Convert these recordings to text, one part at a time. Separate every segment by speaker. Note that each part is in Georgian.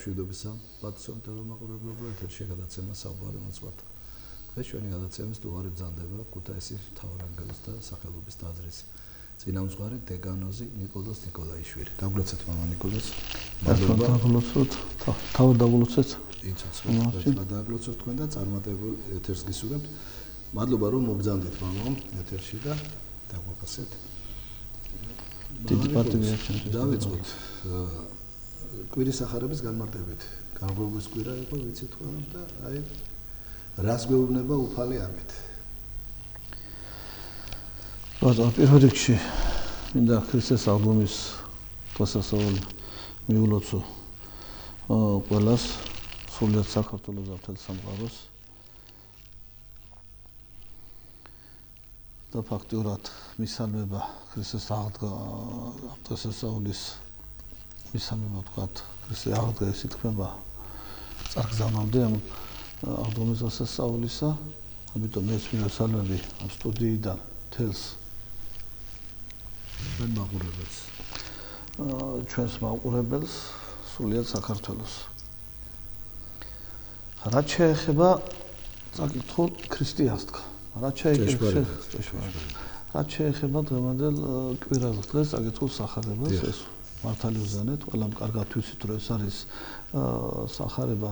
Speaker 1: მშვიდობისა, პატივსაცემლო მაყურებლებო, ეთერში გადაცემა საუბარი მოწყვეტ. დღეს ჩვენი გადაცემის უარი ბრძანდება ქუთაისის მთავარანგელოზ და სახელობის ტაძრის წინამძღვარი დეგანოზი ნიკოლოზ ნიკოლაიშვილი. დაგულოცეთ მამა ნიკოლოზ.
Speaker 2: დაგულოცოთ, თავად დაგულოცეთ.
Speaker 1: იცოცხლეთ, დაგულოცოთ თქვენ და წარმატებულ ეთერს გისურვებთ. მადლობა რომ მობრძანდით მამამ ეთერში და დაგვაფასეთ.
Speaker 2: დიდი პარტია ჩვენ
Speaker 1: დავიწყოთ. კვირის სახარების განმარტებით. გამგროვების კვირა იყო, ვიცით ხოლმე და აი რას გვეუბნება უფალი ამით.
Speaker 2: ბაზარ პირველ რიგში მინდა ქრისტეს აღდგომის დღესასწაული მიულოცო ყველას სულიად საქართველოს და მთელ სამყაროს და ფაქტურად მისალმება ქრისტეს დღესასწაულის მისალმება თქვათ ქრისტე აღდგა ეს ითქმება წარგზავნამდე ამ აღდგომის დღესასწაულისა ამიტომ ეს მისალმები ამ სტუდიიდან თელს
Speaker 1: ჩვენ მაყურებელს
Speaker 2: ჩვენს მაყურებელს სულიად საქართველოს რაც შეეხება საკითხულ ქრისტიანსთქა რაც შეეხება დღევანდელ კვირას დღეს საკითხულ სახარებას ეს მართალი ვზანეთ ყველამ კარგად ვიცით რომ ეს არის სახარება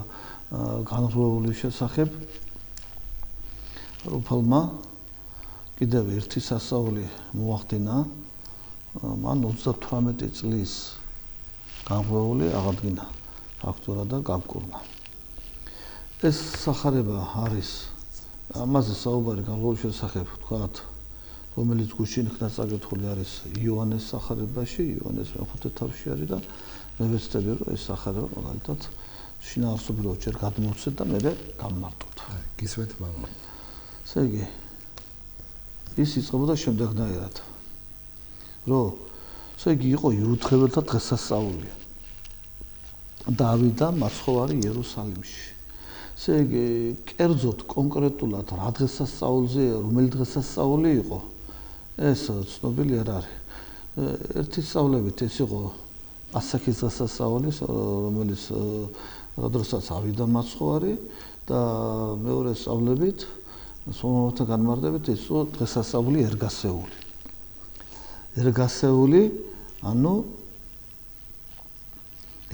Speaker 2: განღრევული შესახებ უფალმა კიდევ ერთი სასწაული მოახდინა მან 38 წლის განღრეული აღადგინა ფაქტურად და გამკურნა ეს სახარება არის ამაზე საუბარი განღრეულის შესახებ თქვათ რომელიც გუშინ ხდა წაკითხული არის იოანეს სახარებაში იოანეს მეხუთე თავში არის და მე ვეცდები რომ ეს სახარება მაგალითად შინაარსობრივად ჯერ გადმოვცეთ და მე გამმარტოთ
Speaker 1: გისმენთ მამა
Speaker 2: ესე იგი ის იწყებოდა შემდეგნაირად რომ ესე იგი იყო იუდღებელთა დღესასწაული დავიდა მაცხოვარი იერუსალიმში ესე იგი კერძოდ კონკრეტულად რა დღესასწაულზე რომელი დღესასწაული იყო ეს ცნობილი არ არის ერთი სწავლებით ეს იყო პასექის დღესასწაული რომელიც როდესაც ავიდა მაცხოვარი და მეორე სწავლებით სომოვათა განმარტებით ეს იყო დღესასწაული ერგასეული ანუ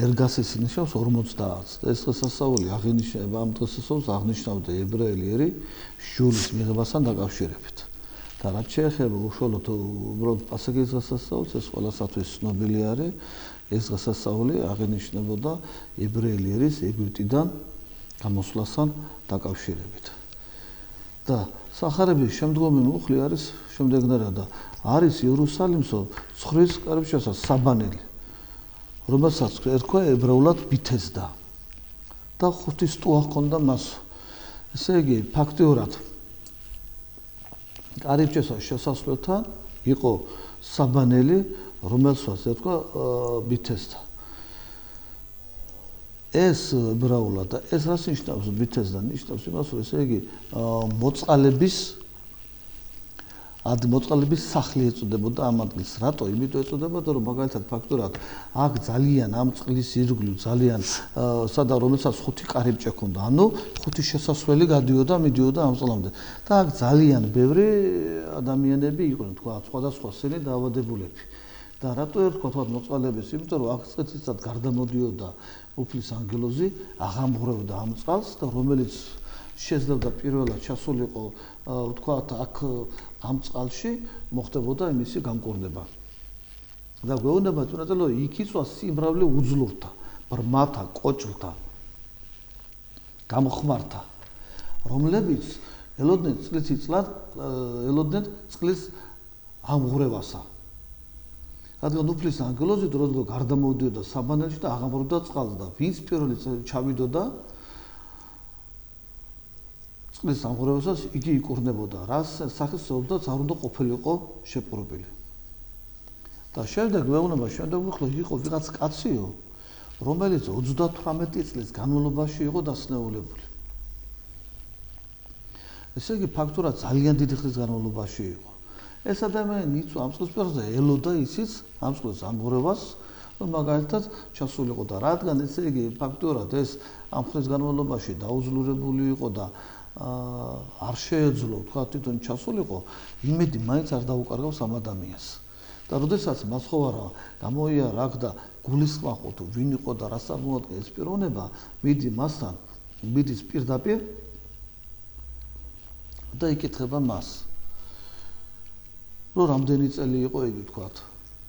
Speaker 2: ერგასის ნიშნავს 50 ეს დღესასწაული აღინიშნება ამ დღესასწაულს აღნიშნავდა ებრაელი ერი შულის მიღებასთან დაკავშირებით და რაც შეეხება უშუალოდ უბრალოდ პასექის დღესასწაულს ეს ყველასათვის ცნობილი არის ეს დღესასწაული აღინიშნებოდა ებრაელი ერის ეგვიპტიდან გამოსვლასთან დაკავშირებით და სახარების შემდგომი მუხლი არის შემდეგნაირად და არის იერუსალიმსო ცხვრის კარიბჭესა საბანელი რომელსაც ერქვა ებრაულად ბითესდა და 5 სტუა ჰქონდა მას ესე იგი ფაქტიურად კარიბჭესას შესასვლელთან იყო საბანელი რომელსაც ერქვა ბითესდა ეს ებრაულად და ეს რას ნიშნავს ბითესდა ნიშნავს იმას რომ ესე იგი მოწყალების სახლი ეწოდებოდა ამ ადგილს რატო იმიტომ ეწოდებოდა რომ მაგალითად ფაქტურად აქ ძალიან ამ წყლის ირგვლივ ძალიან სადა რომელსაც 5 კარიბჭე ჰქონდა ანუ 5 შესასვლელი გადიოდა მიდიოდა ამ წყლამდე და აქ ძალიან ბევრი ადამიანები იყვნენ თქვა სხვადასხვა სენი დაავადებულები და რატო ერქვა თქვა მოწყალების იმიტომ რომ აქ წეცისად გარდამოდიოდა უფლის ანგელოზი აღამღრევდა ამ წყალს და რომელიც შეძლებდა პირველად ჩასულიყო თქვათ აქ ამ წყალში მოხდებოდა იმისი გამკურნება და გვეუბნება წინაწელო იქ იწვა სიმრავლე უძლურთა ბრმათა კოჭლთა გამხმართა რომლებიც ელოდნენ ელოდნენ წყლის ამღრევასა რადგან უფლის ანგელოზი დროდადრო გარდამოდიოდა საბანელში და აღამღრევდა წყალს და ვინც პირველი ჩავიდოდა წყლის ამღრევასაც იგი იკურნებოდა რას სახის სულთაც არ უნდა ყოფილიყო შეპყრობილი და შემდეგ მეუბნება შემდეგ მიხლო იყო ვიღაც კაციო რომელიც 38 წლის განმავლობაში იყო დასნეულებული ესე იგი ფაქტურად ძალიან დიდი ხნის განმავლობაში იყო ეს ადამიანი იწვა ამ წყლის პირას და ელოდა ისიც ამ წყლის ამღრევას მაგალითად ჩასულიყო და რადგან ესე იგი ფაქტურად ეს ამ ხნის განმავლობაში დაუძლურებული იყო და არ შეეძლო თქვა თვითონ ჩასულიყო, იმედი მაინც არ დაუკარგავს ამ ადამიანს. და როდესაც მაცხოვარა გამოიარა აქ და გულისხმაყო თუ ვინ იყო და რას წარმოადგენს პიროვნება, მიდი მასთან, მიდის პირდაპირ და იკითხება მას. რომ რამდენი წელი იყო იგი თქვათ.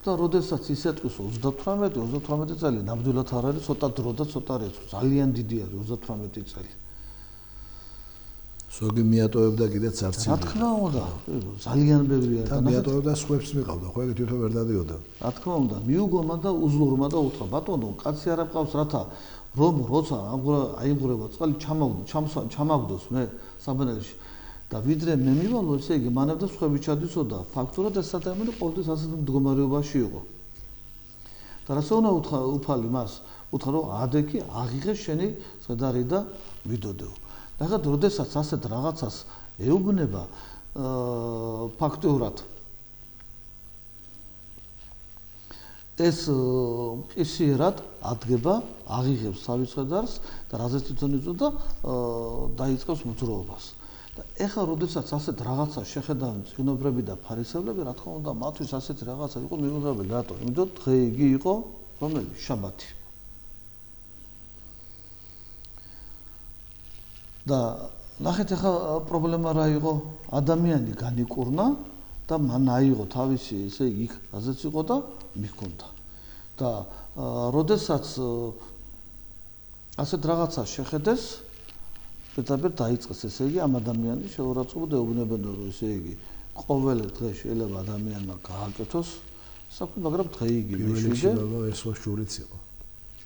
Speaker 2: და როდესაც ის ეტყვის 38 წელი ნამდვილად არ არის, ცოტა დრო და ცოტა რეცო, ძალიან დიდი არის 38 წელი.
Speaker 1: ზოგი მიატოვებდა კიდეც არც
Speaker 2: რა თქმა უნდა, ძალიან ბევრი არის.
Speaker 1: და მიატოვებდა სხვებს მიყავდა, ხო ეგ თვითონ ვერ დადიოდა.
Speaker 2: რა თქმა უნდა, მიუგომა და უზურმა და უთხრა, ბატონო, კაცი არ აფყავს რათა რომ როცა აიღურება წყალი ჩამაგდოს მე საბანელში და ვიდრე მე მივალო, ესე იგი მანებდა სხვები ჩადიცოდა, ფაქტურად ეს ადამიანი ყოველთვის ასეთ მდგომარეობაში იყო. და რასო უნდა უთხრა უფალი მას, უთხრა რომ ადექი აღიღე შენი ზედარი და ვიდოდეო. და ხა როდესაც ასეთ რაღაცას ეუბნება ფაქტურად ეს ყისიერად ადგება, აღიღებს თავის ზედარს და რაზეც თვითონ იწოდა დაიწყებს მოძრაობას. და ეხლა როდესაც ასეთ რაღაცას შეხედავენ წიგნობრები და ფარისევლები, რა თქმა უნდა, მათთვის ასეთი რაღაცა იყო მიუღებელი, რატო? იმიტომ დღე იგი იყო რომელი? შაბათი. და ნახეთ ახლა პრობლემა რა იყო? ადამიანი განიკურნა და მან აიღო თავისი ესე იგი იქ რაზეც იყო და მიქონდა. და როდესაც ასეთ რაღაცას შეხედეს, პირდაპირ დაიწყეს ესე იგი ამ ადამიანის შეურაცხყოფა და ეუბნებოდა რომ ესე იგი ყოველ დღე შეიძლება ადამიანმა გააკეთოს საქმე, მაგრამ დღე იგი მეშვიდე
Speaker 1: ეს ხო შურიც იყო.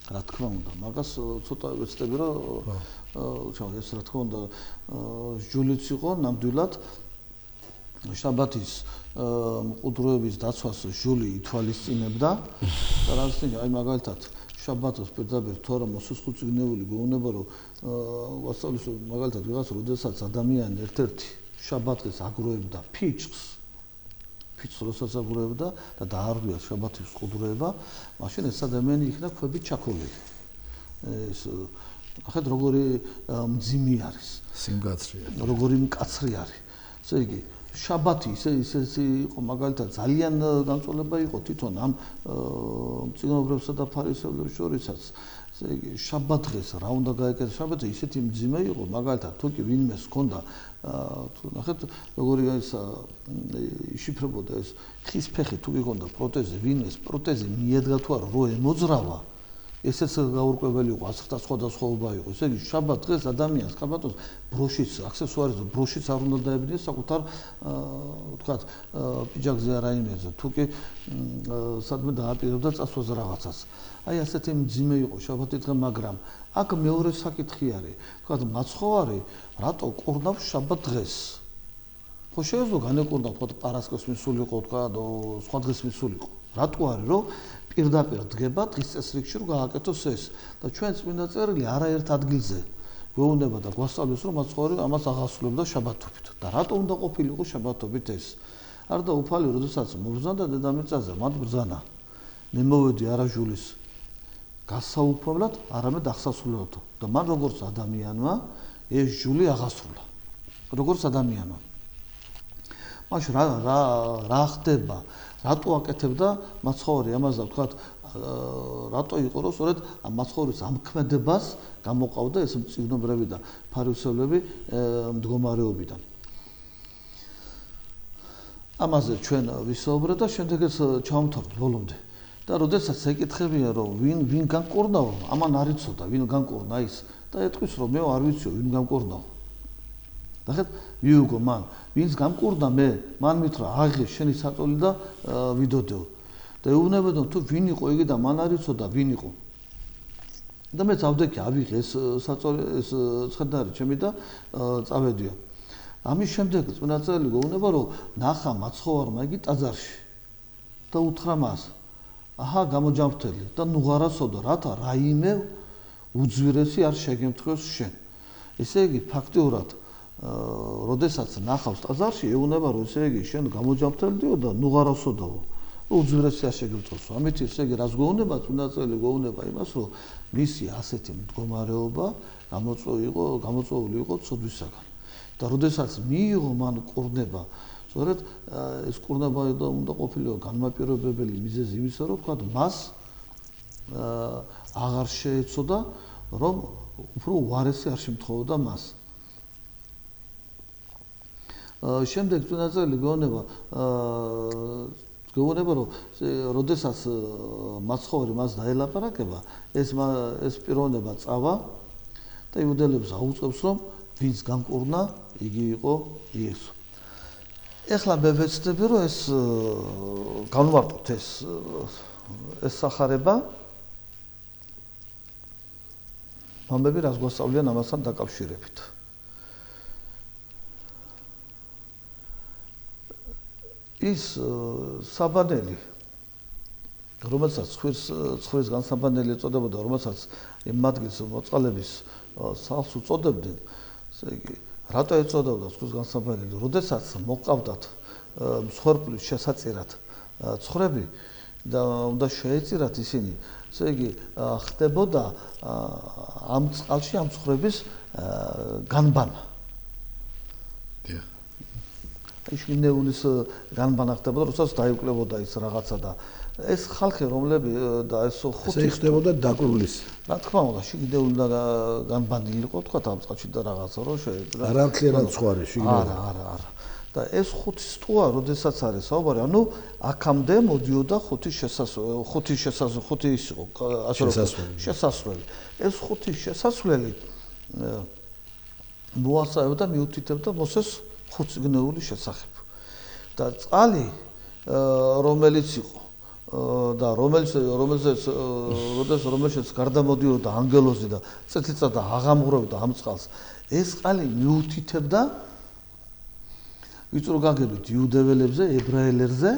Speaker 2: რა თქმა უნდა, მაგას ცოტა ვეცდები რომ ეს რა თქმა უნდა ჯულიც იყო ნამდვილად შაბათის მყუდროების დაცვას ჟული ითვალისწინებდა და რაც აი მაგალითად შაბათს პირდაპირ თორემ მოსუხუციგნეული გეუბნება რომ ვასწავლის მაგალითად ვიღაც როდესაც ადამიანი ერთ-ერთი შაბათს აგროვებდა ფიჭს როსაც აგროვებდა და დაარღვია შაბათის მყუდროება, მაშინ ეს ადამიანი იქნა ქვებით ჩაქოლილი. ეს ახეთ როგორი მძიმი არის,
Speaker 1: სიმკაცრეა.
Speaker 2: როგორი მკაცრი არის. ესე იგი შაბათი ისე იყო მაგალითად ძალიან განწყობილება იყო თვითონ ამ მწიგნობრებსა და ფარისევლებს შორისაც. ესე იგი შაბათ დღეს რა უნდა გაეკეთოს? შაბათი ისეთი მძიმე იყო მაგალითად თუ კი ვინმეს ჰქონდა ნახეთ როგორი ის იშიფრებოდა ეს ხის ფეხი თუ გიქონდა პროტეზი, ვინმეს პროტეზი მიედგა თუ არა რო ემოძრავა, ესეც გაურკვეველი იყო, ასხთა სხვადასხვაობა იყო. ესე იგი შაბათ დღეს ადამიანს ხაბატოს ბროშიც, აქსესუარიც ბროშიც არ უნდა დაებინეს საკუთარ ვთქვათ პიჯაკზე არა იმეზე, თუ კი სადმე დააპირებდა წასვლაზე რაღაცას. აი ასეთი მძიმე იყო შაბათი დღე, მაგრამ აქ მეორე საკითხი არის, ვთქვათ მაცხოვარი რატო ყურნავს შაბათ დღეს? ხო შეეძლო განეკურნა ვთქვათ პარასკევს მისულიყო, ვთქვათ სხვა დღეს მისულიყო. რატო არის რომ პირდაპირ დგება დღის წესრიგში რომ გააკეთოს ეს და ჩვენ წმინდა წერილი არაერთ ადგილზე გვეუბნება და გვასწავლის რომ მაცხოვარი ამას აღასრულებდა შაბათობით და რატო უნდა ყოფილიყო შაბათობით ეს? არ და უფალი როდესაც მობრძანდა დედამიწაზე, მათ ბრძანა მე მოვედი არა ჟულის გასაუქმებლად, არამედ აღსასრულებლად და მან როგორც ადამიანმა ეს ჟული აღასრულა. როგორც ადამიანმა. მაშინ რა ხდება? რატო აკეთებდა მაცხოვარი ამას და ვთქვათ რატო იყო რომ სწორედ მაცხოვრის ამქმედებას გამოყავდა ეს მწიგნობრები და ფარისევლები მდგომარეობიდან. ამაზე ჩვენ ვისაუბრეთ და შემდეგ ეს ჩავმთავრთ ბოლომდე. და როდესაც ეკითხებია რომ ვინ განკურნაო, ამან არ იცოდა ვინ განკურნა ის და ეტყვის რომ მე არ ვიციო ვინ განკურნაო. ნახეთ, მიუგო მან, ვინც გამკურნა მე, მან მითხრა აღიღე შენი საწოლი და ვიდოდეო. და ეუბნებოდა თუ ვინ იყო იგი და მან არ იცოდა ვინ იყო. და მე წავდექი ავიღე ეს საწოლი, ეს ცხედარი ჩემი და წავედია. ამის შემდეგ წმინდა წერილი გვეუბნება რომ ნახა მაცხოვარმა იგი ტაძარში და უთხრა მას აჰა გამოჯამრთელი და ნუღარასოდო რათა რაიმე უძვირესი არ შეგემთხვევს შენ. ესე იგი ფაქტიურად როდესაც ნახავს ტაძარში ეუბნება რომ ესე იგი შენ გამოჯამრთელდიო და ნუღარასოდაო. უძვირესი არ შეგიწევს. ამით ესე იგი რას გვეუბნება, წმინდა წელი გვეუბნება იმას, რომ მისი ასეთი მდგომარეობა გამოწვეული იყო ცოდვისაგან. და როდესაც მიიღო მან კურნება, სწორედ ეს კურნება უნდა ყოფილიყო განმაპირობებელი მიზეზი იმისა, რომ თქვა მას აღარ შეეცოდა, რომ უფრო უარესი არ შემთხოვოდა მას. შემდეგ წმინდა წელი გვეუბნება, რომ როდესაც მაცხოვრი მას დაელაპარაკება, ეს პიროვნება წავა და იუდელებს აუწყებს, რომ ვინც განკურნა, იგი იყო იესო. ეხლა მე ვეცდები, რომ ეს განვარტოთ ეს სახარება მამები რას გვასწავლიან ამასთან დაკავშირებით. ის საბანელი, რომელსაც ცხვრის განსაბანელი ეწოდებოდა, რომელსაც იმ მათგის მოწყალების სახლს უწოდებდნენ, ესე იგი, რატო ეწოდებოდა ცხვრის განსაბანელი? როდესაც მოყავდათ მსხვერპლის შესაწირად ცხრები და უნდა შეეწირათ ისინი, ესე იგი, ხდებოდა ამ წყალში ამ ცხრების განბანა. შინეულის განბანა ხდებოდა, როდესაც დაიკლებოდა ის რაღაცა და ეს ხალხი, რომლები და ეს ხუთი
Speaker 1: ხდებოდა დაკვირვლის.
Speaker 2: რა თქმა უნდა, შინეული განბანილი იყო, თქვა ამ წყალში და რაღაცა რომ შეეძლო.
Speaker 1: არა მთლიანად სხვა შიგნით.
Speaker 2: არა. და ეს ხუთი სტუა, როდესაც არის საუბარი, ანუ აქამდე მოდიოდა ხუთი შესასვლელი. ეს ხუთი შესასვლელი მოასწავებდა, მიუთითებდა მოსეს ხუთწიგნეული შესახებ. და წყალი, რომელიც იყო და რომელშიც გარდამოდიოდა ანგელოზი და წელიწადად აღამღრევდა ამ წყალს, ეს წყალი მიუთითებდა ვიწრო გაგებით იუდეველებზე, ებრაელებზე,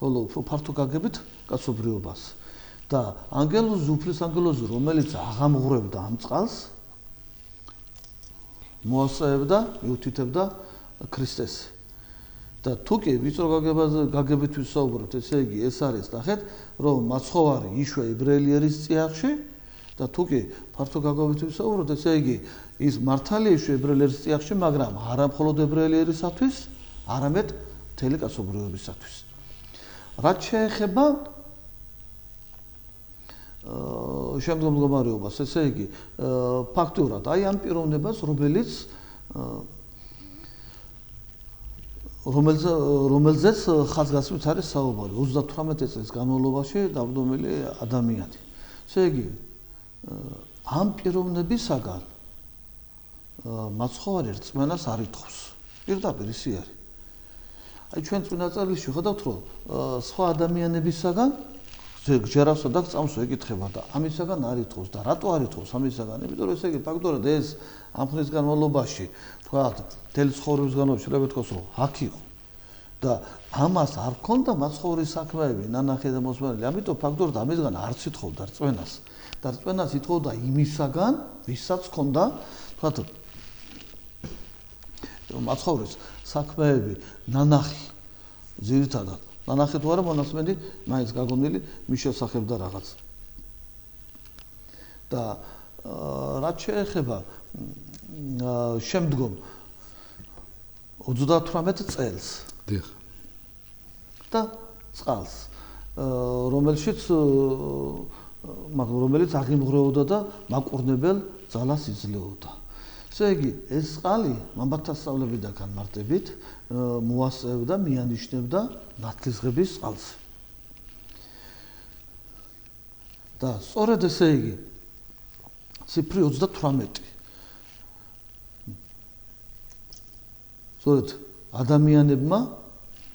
Speaker 2: ხოლო უფრო ფართო გაგებით კაცობრიობას. და ანგელოზი, უფლის ანგელოზი, რომელიც აღამღრევდა ამ წყალს, მოასწავებდა, მიუთითებდა ქრისტეს. და თუ კი ვიწრო გაგებით ვისაუბრებთ, ესე იგი ეს არის, ნახეთ, რომ მაცხოვარი იშვე ებრაელიერის წიაღში და თუ კი ფართო გაგებით ვისაუბრებთ, ესე იგი ის მართალია იშვე ებრაელიერის წიაღში, მაგრამ არა მხოლოდ ებრაელიერისათვის, არამედ მთელი კაცობრიობისათვის. რაც შეეხება შემდგომ მდგომარეობას, ესე იგი ფაქტურად აი ამ პიროვნებას, რომელზეც ხაზგასმით არის საუბარი 38 წლის განმავლობაში დაბრუნებული ადამიანი. ესე იგი ამ პიროვნებისაგან მაცხოვარი რწმენას არ ითხოვს. პირდაპირ ისე არის. აი ჩვენ წმინდა წერილში ხედავთ, რომ სხვა ადამიანებისაგან ჯერასო და წამსო ეკითხება და ამისაგან არ ითხოვს და რატო არ ითხოვს ამისაგან? იმიტომ რომ ესე იგი ფაქტობრივად ეს ამ ხნის განმავლობაში თქვათ მთელი ცხოვრების განმავლობაში შეიძლება ითქვას რომ აქ იყო და ამას არ ქონდა მაცხოვრის საქმეები ნანახი და მოსმენელი, ამიტომ ფაქტობრივად ამისგან არც ითხოვდა რწმენას და რწმენას ითხოვდა იმისაგან, ვისაც ქონდა თქვათ მაცხოვრის საქმეები ნანახი ძირითადად ნანახი თუ არა მონაცმენი მაინც გაგონილი მის შესახებ და რაღაც. და რაც შეეხება შემდგომ 38 წელს და წყალს, რომელიც აღიმღრეოდა და მაკურნებელ ძალას იძლეოდა. ესე იგი, ეს წყალი მამბათა სწავლებიდან განმარტებით მოასწევდა, მიანიშნებდა ნათლისღების წყალს. და სწორედ ესე იგი, ციფრი 38. სწორედ ადამიანებმა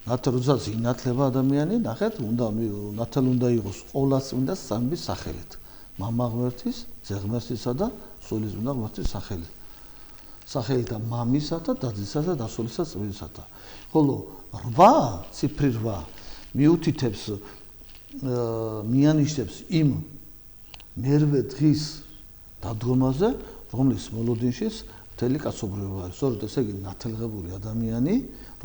Speaker 2: როდესაც ინათლება ადამიანი, ნახეთ, ნათელი უნდა იყოს ყოვლადწმინდა სამების სახელით. მამა ღმერთის, ძე ღმერთისა და სულიწმინდა ღმერთის სახელით. სახელით და მამისა და დადისა და დასულისა წმინდისა. ხოლო 8, ციფრი 8 მიუთითებს მიანიშნებს იმ მერვე დღის დადგომაზე, რომლის მოლოდინშიც მთელი კაცობრიობა არის. სწორედ ესე იგი ნათელღებული ადამიანი,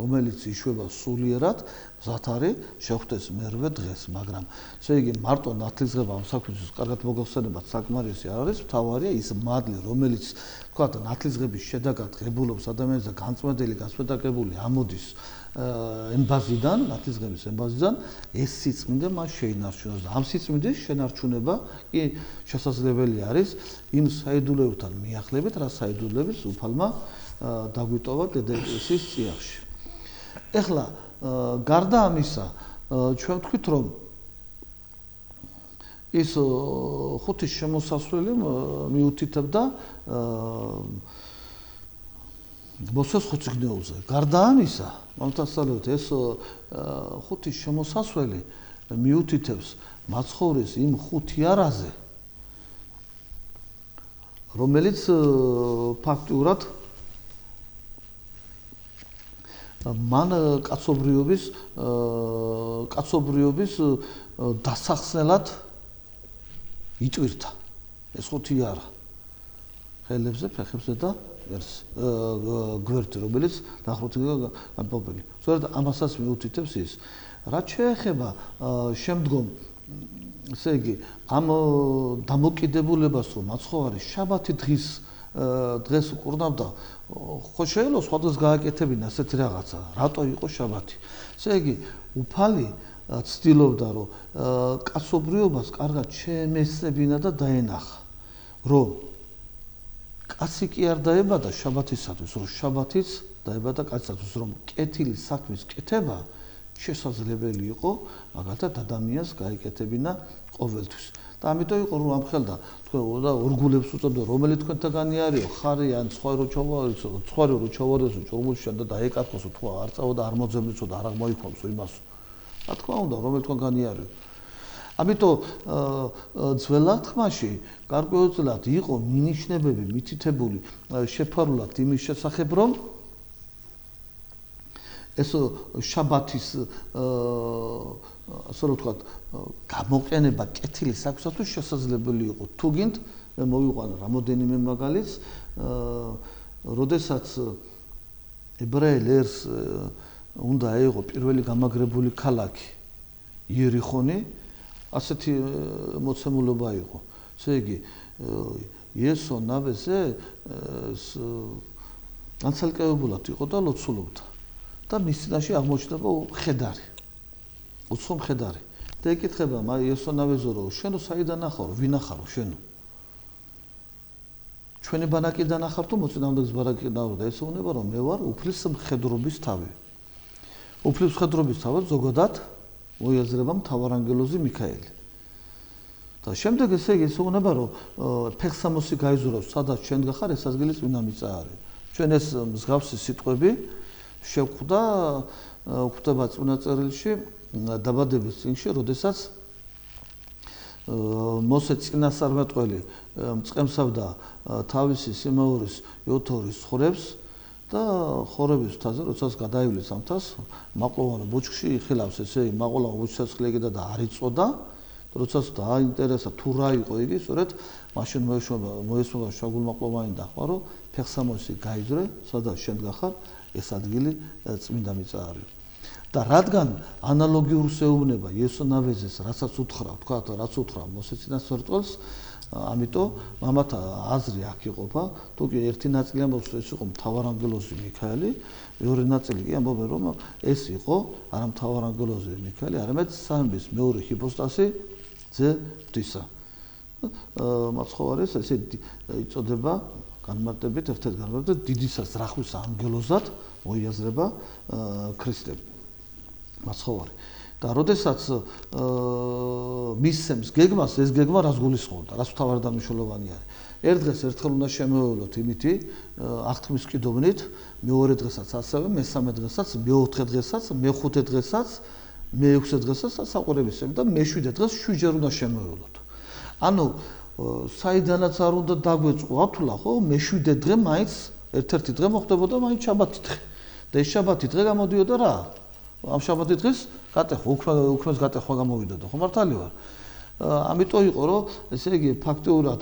Speaker 2: რომელიც იშვება სულიერად, მზად არის შეხვდეს მერვე დღეს, მაგრამ ესე იგი მარტო ნათლისღება ამ საქმისთვის კარგად მოგხსენებათ საკმარისი არ არის, მთავარია ის მადლი, რომელიც თქვათ ნათლისღების შედეგად ღებულობს ადამიანს და განწმენდაკებული ამოდის ემბაზიდან, ნათლისღების ემბაზიდან, ეს სიწმინდე მას შეინარჩუნოს და ამ სიწმინდის შენარჩუნება კი შესაძლებელი არის იმ საიდუმლოებთან მიახლებით, რა საიდუმლოების უფალმა დაგვიტოვა დედაეკლესიის წიაღში. ეხლა გარდა ამისა, ჩვენ ვთქვით, რომ ის ხუთის შემოსასვლელი მიუთითებდა მოსეს ხუთგნეულზე. გარდა ამისა, მომთასალოთ ეს ხუთის შემოსასვლელი მიუთითებს მაცხოვრის იმ ხუთი არაზე, რომელიც ფაქტიურად მან კაცობრიობის დასახსნელად იტვირთა. ეს ხუთი არა. ხელებზე, ფეხებზე და გვერდზე, რომელიც დახრუთიკა განპობილი. სწორედ ამასაც მიუთითებს ის. რაც შეეხება შემდგომ, ესე იგი, ამ დამოკიდებულებას, რომ მაცხოვარი შაბათი დღეს უკურნავდა, ხო შეიძლება სხვა დღეს გააკეთებინა ასეთი რაღაცა, რატო იყო შაბათი. ესე იგი, უფალი ცდილობდა, რომ კაცობრიობას კარგად შეემეცნებინა და დაენახა, რომ კაცი კი არ დაებადა შაბათისათვის, რომ შაბათიც დაებადა კაცისათვის, რომ კეთილი საქმის კეთება შესაძლებელი იყო, მაგალითად ადამიანს გაიკეთებინა ყოველთვის. და ამიტომ იყო რომ ამხელდა თქვენ და ორგულებს უწოდო, რომელი თქვენთაგანი არისო, ხარი ან სხვა რო ჩავარდესო, ჭურმულში და დაეკარგოსო, თუ არ წავა და არ მოძებნიცო და არ აღმოიქვამსო იმასო. რა თქმა უნდა, რომელი თქვენგანი არისო. ამიტომ ძველად ხმაში გარკვეულწილად იყო მინიშნებები მითითებული შეფარულად იმის შესახებ, რომ ეს შაბათის ასე რომ ვთქვათ, გამოყენება კეთილი საქმისათვის შესაძლებელი იყო. თუ გინდ, მე მოვიყვანა რამოდენიმე მაგალითს, როდესაც ებრაელ ერს უნდა ეღო პირველი გამაგრებული ქალაქი იერიხონი, ასეთი მოცემულობა იყო. ესე იგი, იესო ნავეზე განცალკევებულად იყო და ლოცულობდა. და მის წინაშე აღმოჩნდება ხედარი. უცხო მხედარი. და ეკითხება იესო ნავეზო, რომ შენო საიდან ახარო, ვინ ახარო შენო? ჩვენი ბანაკიდან ახარ თუ მოწინააღმდეგის ბანაკიდან და ესე უნება, რომ მე ვარ უფლის მხედრობის თავი. უფლის მხედრობის თავად ზოგადად მოიაზრება მთავარანგელოზი მიქაელი. და შემდეგ ესე იგი ესე უნება, რომ ფეხსამოსი გაიზურავს, სადაც ჩვენ გახარ, ეს ადგილი წმინდა მიწა არის. ჩვენ ეს მსგავსი სიტყვები შევხვდა გვხვდება წმინდა წერილში დაბადების წინში, როდესაც მოსე წინასწარმეტყველი მწყემსავდა თავისი სიმეორის იოთორის ხორებს და ხორების მთაზე, როდესაც გადაივლის ამ თავს, მაყლოვანო ბუჩქში იხილავს ესე მაყლოვანო ბუჩქსაც ხლეგდა და არ იწოდა, როდესაც დააინტერესა თუ რა იყო იგი, სწორედ მაშინ მოესმობა შაგულმაყლოვანი დახვა, რომ ფეხსამოსი გაიძრე, სადაც შენ გახარ, ეს ადგილი წმინდა მიწა არის. და რადგან ანალოგიურ შეუნება იესო ნავეზეს, რასაც უთხრა, თქვათ, რაც უთხრა მოსე წინასწარმეტყველს, ამიტომ მამათა აზრი აქ იყოფა, თუ კი ერთი ნაწილი ამბობს, ეს იყო მთავარანგელოზი მიქაელი, მეორე ნაწილი კი ამბობენ, რომ ეს იყო არა მთავარანგელოზი მიქაელი, არამედ სამების მეორე ჰიპოსტასი ძე ღვთისა. მაცხოვარეს ესე იწოდება განმარტებით, ერთ-ერთ განმარტებით დიდისა ზრახვის ანგელოზად მოიაზრება ქრისტე მაცხოვარი. და როდესაც მისცემს გეგმას, ეს გეგმა რას გულისხმობდა, რას მთავარი და მნიშვნელოვანი არის. ერთ დღეს ერთხელ უნდა შემოვევლოთ იმითი აღთქმის კიდოვნით, მეორე დღესაც ასევე, მესამე დღესაც, მეოთხე დღესაც, მეხუთე დღესაც, მეექვსე დღესაც საყურებისები და მეშვიდე დღეს 7 ჯერ უნდა შემოვევლოთ. ანუ საიდანაც არ უნდა დაგვეწყო ათვლა, ხო, მეშვიდე დღე მაინც ერთ-ერთი დღე მოხდებოდა მაინც შაბათი დღე. და ეს შაბათი დღე გამოდიოდა რა? ამ შაბათი დღეს გატეხვა, უქმეს გატეხვა გამოვიდოდა, ხო მართალი ვარ? ამიტომ იყო, რომ ესე იგი ფაქტიურად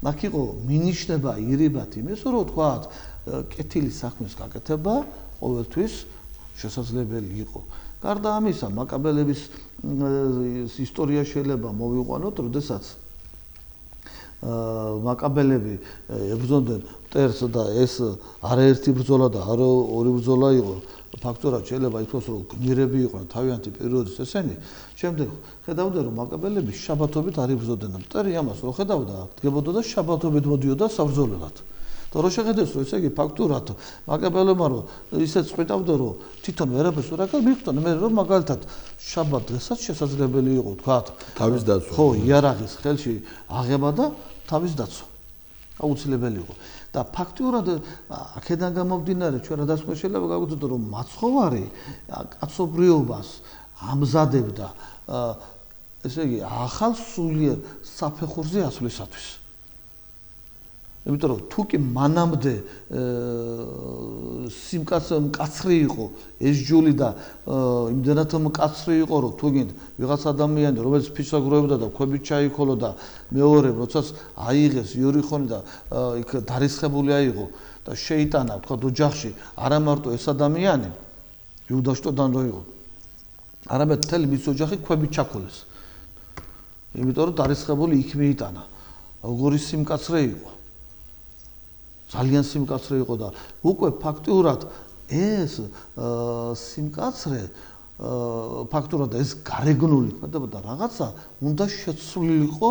Speaker 2: აქ იყო მინიშნება ირიბად იმის, რომ თქვათ, კეთილი საქმის გაკეთება ყოველთვის შესაძლებელი იყო. გარდა ამისა, მაკაბელების ისტორია შეიძლება მოვიყვანოთ, როდესაც მაკაბელები ებრძოდნენ მტერს და ეს არაერთი ბრძოლა და არა ორი ბრძოლა იყო. ფაქტურად შეიძლება ითქვას, რომ გმირები იყვნენ თავიანთი პერიოდის ესენი. შემდეგ ხედავდა, რომ მაკაბელები შაბათობით არ იბრძოდნენ. მტერი ამას რო ხედავდა, დგებოდა და შაბათობით მოდიოდა საბრძოლველად. და რო შეხედეს, რომ ესე იგი ფაქტურად მაკაბელებმა რომ ისეთ წვითავდა, რომ თვითონ ვერაფერს ვერ აკეთებდნენ, მიხვდნენ მე რომ მაგალითად შაბათ დღესაც შესაძლებელი იყო თქვათ
Speaker 1: თავის დაცვა.
Speaker 2: ხო, იარაღის ხელში აღება და თავის დაცვა. აუცილებელი იყო. და ფაქტურად აქედან გამომდინარე ჩვენ რადასხმა შეიძლება გავუწოდოთ, რომ მაცხოვარი კაცობრიობას ამზადებდა ესე იგი ახალ სულიერ საფეხურზე ასვლისათვის. იმიტომ რომ თუ კი მანამდე მკაცრი იყო ეს ჯული და იმდენად მკაცრი იყო, რომ თუ გინდ ვიღაც ადამიანი, რომელიც ფიცაგროვებდა და ქვებით ჩაიქოლოდა, მეორე როდესაც აიღეს იორიხონი და იქ დარისხებული აიღო და შეიტანა თქვა ოჯახში, არა მარტო ეს ადამიანი იუდაშტოდან რო იყო, არამედ მთელი მის ოჯახი ქვებით ჩაქოლეს. იმიტომ რომ დარისხებული იქ მიიტანა. როგორი სიმკაცრე იყო. ძალიან სიმკაცრე იყო და უკვე ფაქტურად ეს სიმკაცრე ფაქტურად ეს გარეგნული და რაღაცა უნდა შეცვლილიყო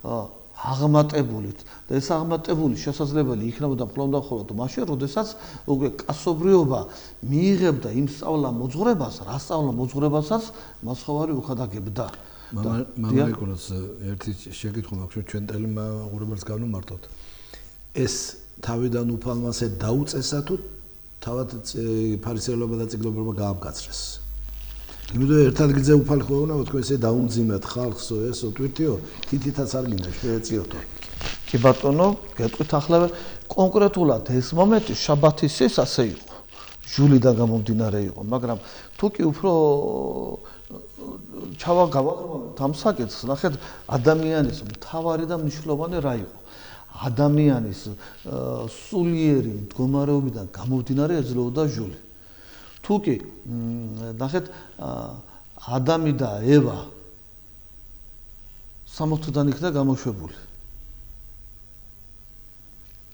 Speaker 2: აღმატებულით და ეს აღმატებული შესაძლებელი იქნებოდა მხოლოდ და მხოლოდ მაშინ, როდესაც უკვე კაცობრიობა მიიღებდა იმ სწავლა მოძღვრებას, რა სწავლა მოძღვრებასაც მასხოვარი უხადაგებდა.
Speaker 1: მამა იკონოს ერთი შეკითხვა მაქვს, ჩვენ ტელემაყურებელს გავნომართოთ. ეს თავიდან უფალმასე დაუწესა თუ თავად ფარისეულობა და წიგნობრობა გაამკაცრეს. იმიტომ ერთ ადგილზე უფალი ხო უნდა თქვენ ესე დაუმძიმეთ ხალხსო ესო თვითიო თითითაც არ გინდა შეეციოთო.
Speaker 2: კი ბატონო, გეტყვით ახლა კონკრეტულად ეს მომენტი შაბათის ეს ასე იყო. ჟულიდან გამომდინარე იყო, მაგრამ თუ კი უფრო გავაგრძელებთ ამ საკითხს, ნახეთ ადამიანის მთავარი და მნიშვნელოვანი რა იყო. ადამიანის სულიერი მდგომარეობიდან გამომდინარე ეძლეოდა ჟული. თუ კი ნახეთ ადამი და ევა 60-დან იქნა გამოშვებული.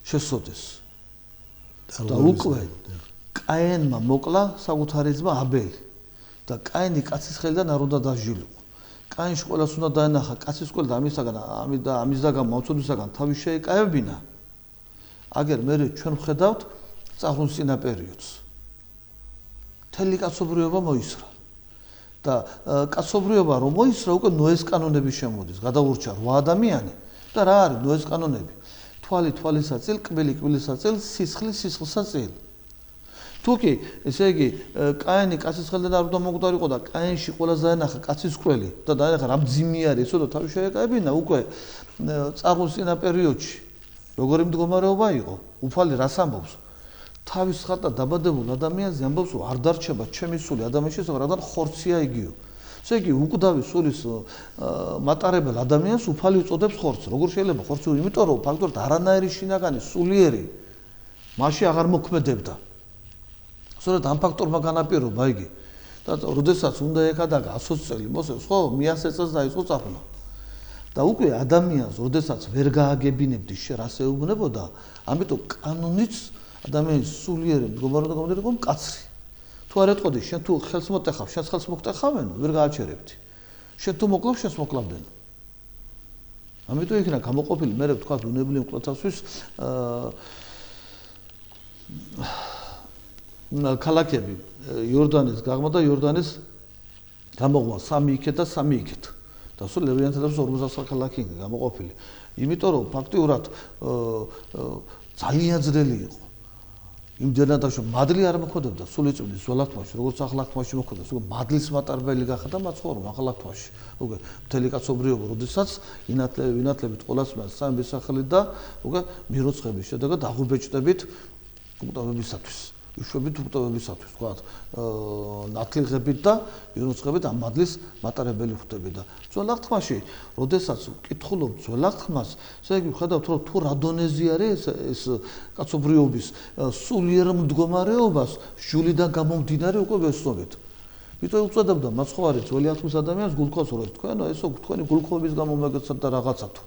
Speaker 2: შესოდეს. და უკვე კაენმა მოკლა საკუთარი ძმა აბელი და კაენი კაცის ხელიდან არ უნდა დაჟილიყო. კაინში ყველას უნდა დაენახა კაცის ყველ და ამისაგან მოცოდისაგან თავი შეეკავებინა. აგერ მე ჩვენ ვხედავთ წახრუნსინა პერიოდს. მთელი კაცობრიობა მოისრა. და კაცობრიობა რომ მოისრა, უკვე ნოეს კანონები შემოდის, გადაურჩა 8 ადამიანი და რა არის ნოეს კანონები? თვალი თვალისაწილ, კბილი კბილისაწილ, სისხლი სისხლსაწილ. თუ კი ესე იგი კაენი კაცის ხელიდან არ უნდა მოკვდარიყო და კაენში ყველაზე დაენახა კაცის ყველი და დაენახა რა მძიმე არის ესო და თავი შეეკავებინა, უკვე წაღვინსინა პერიოდში როგორი მდგომარეობა იყო, უფალი რას ამბობს? თავის ხატა დაბადებულ ადამიანზე ამბობს, რომ არ დარჩება ჩემი სული ადამიანის შესახებ, რადგან ხორცია იგიო. ესე იგი უკვდავი სულის მატარებელ ადამიანს უფალი უწოდებს ხორცს. როგორ შეიძლება ხორცი? იმიტომ რომ ფაქტობრივად არანაირი შინაგანი სულიერი მასში აღარ მოქმედებდა. სწორედ ამ ფაქტორმა განაპირობა იგი. და როდესაც უნდა ეკადაგა 100 წელი მოსევს, ხო, 100 წელს დაიწყო წახვნა. და უკვე ადამიანს როდესაც ვერ გააგებინებდი რას ეუბნებოდა, ამიტომ კანონიც ადამიანის სულიერი მდგომარეობა გამოდერიყო მკაცრი. თუ არ ეტყოდი, შენ თუ ხელს მოტეხავ, შენს ხელს მოგტეხავენ, ვერ გააჩერებდი. შენ თუ მოკლავ, შენს მოკლავდნენ. ამიტომ იქნა გამოყოფილი, მე ვთქვა ბუნებრივი მკვლელთასთვის ქალაქები, იორდანის გაღმა და იორდანის გამოღმა 3 იქეთ და 3 იქეთ. და სულ ლევიანთა და 50 ქალაქი გამოყოფილი. იმიტომ რომ ფაქტიურად ძალიან ძნელი იყო. იმდენად რომ მადლი არ მოხდებოდა სულიწმის ზოლათმაში, როგორც ახალათმაში მოხდა, უკვე მადლის მატარებელი გახდა მაცხოვრა ახალათმაში. უკვე მთელი კაცობრიობა, როდესაც ინათლებით ყოლას სამი ბესახელი და უკვე მიროცხების შედეგად აღუბეჭდებით უკვდავებისათვის. იშვებით უხდებებისათვის, თქვათ, ნათლიღებით და იუნუცხებით ამ მადლის მატარებელი ხვდები და ძველ აღთქმაში, როდესაც ვკითხულობ ძველ აღთქმას, ესე იგი ვხედავთ, რომ თუ რა დონეზე არის ეს კაცობრიობის სულიერ მდგომარეობას ჟულიდან გამომდინარე უკვე ვეცნობით. Იმიტომ უწოდებდა მაცხოვარი ძველი აღთქმის ადამიანს გულქოსროს, თქვენო ესო თქვენი გულქოების გამო მოგეცათ და რაღაცა თუ.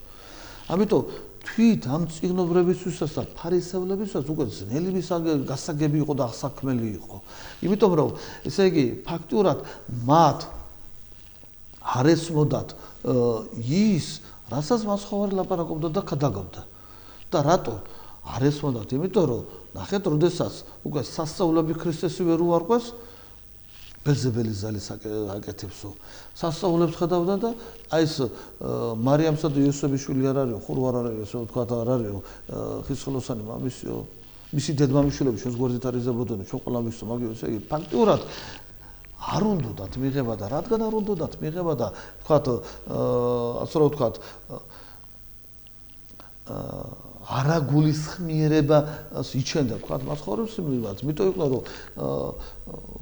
Speaker 2: ამიტომ თვით ამ წიგნობრებისთვისაც და ფარისევლebisთვისაც უკვე ძნელი გასაგები იყო და აღსაქმელი იყო. იმიტომ რომ ესე იგი ფაქტურად მათ არ ესმოდათ ის, რასაც მაცხოვარი ლაპარაკობდა და ქადაგებდა. და რატო არ ესმოდათ? იმიტომ რომ ნახეთ, როდესაც უკვე სასწაულები ქრისტესი ვერ უარყვეს, ბელზებელი ზალის აკეთებსო. სასწაულებს ხედავდა და აი ეს მარიამსა და იოსების შვილი არ არისო, ხურო არ არის, ესე ვთქვათ, არ არისო, ხისხლოსანი მამისიო, მისი დედმამიშვილები ჩვენს გვერდით არიზებოდნენ, ჩვენ ყველა ვიცით, მაგრამ ესე იგი ფაქტურად არ უნდათ მიღება და რადგან არ უნდათ მიღება და ვთქვათ, ასე რომ ვთქვათ, არაგულისხმიერებას იჩენდა, ვთქვათ, მაცხოვრებს მიმართ, იმიტომ იყო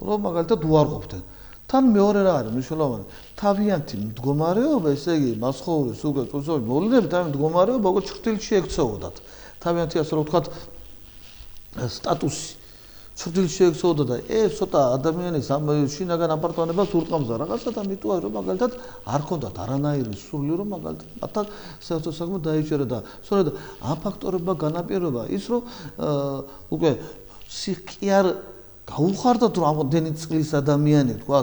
Speaker 2: რომ მაგალითად უარყოფდნენ. თან მეორე რა არის მნიშვნელოვანი? თავიანთი მდგომარეობა, ესე იგი, მაცხოვრის უკვე წუთობით მოვლენები, თავიანთი მდგომარეობა უკვე ჭრtildeში ექცეოდათ. თავიანთი ასე რომ ვთქვათ, სტატუსი ჭრtildeში ექცეოდა და ეს ცოტა ადამიანის ამ შინაგან აპარტონებას ურყამს და რაღაცა და მიტოა რომ მაგალითად არ ქონდათ არანაირი სურვილი რომ მაგალითად მათთან საერთო საქმე დაიჭერა და სწორედ ამ ფაქტორებმა განაპირობა ის რომ უკვე სიხი არ გაუხარდათ რომ ამდენი წლის ადამიანი თქვა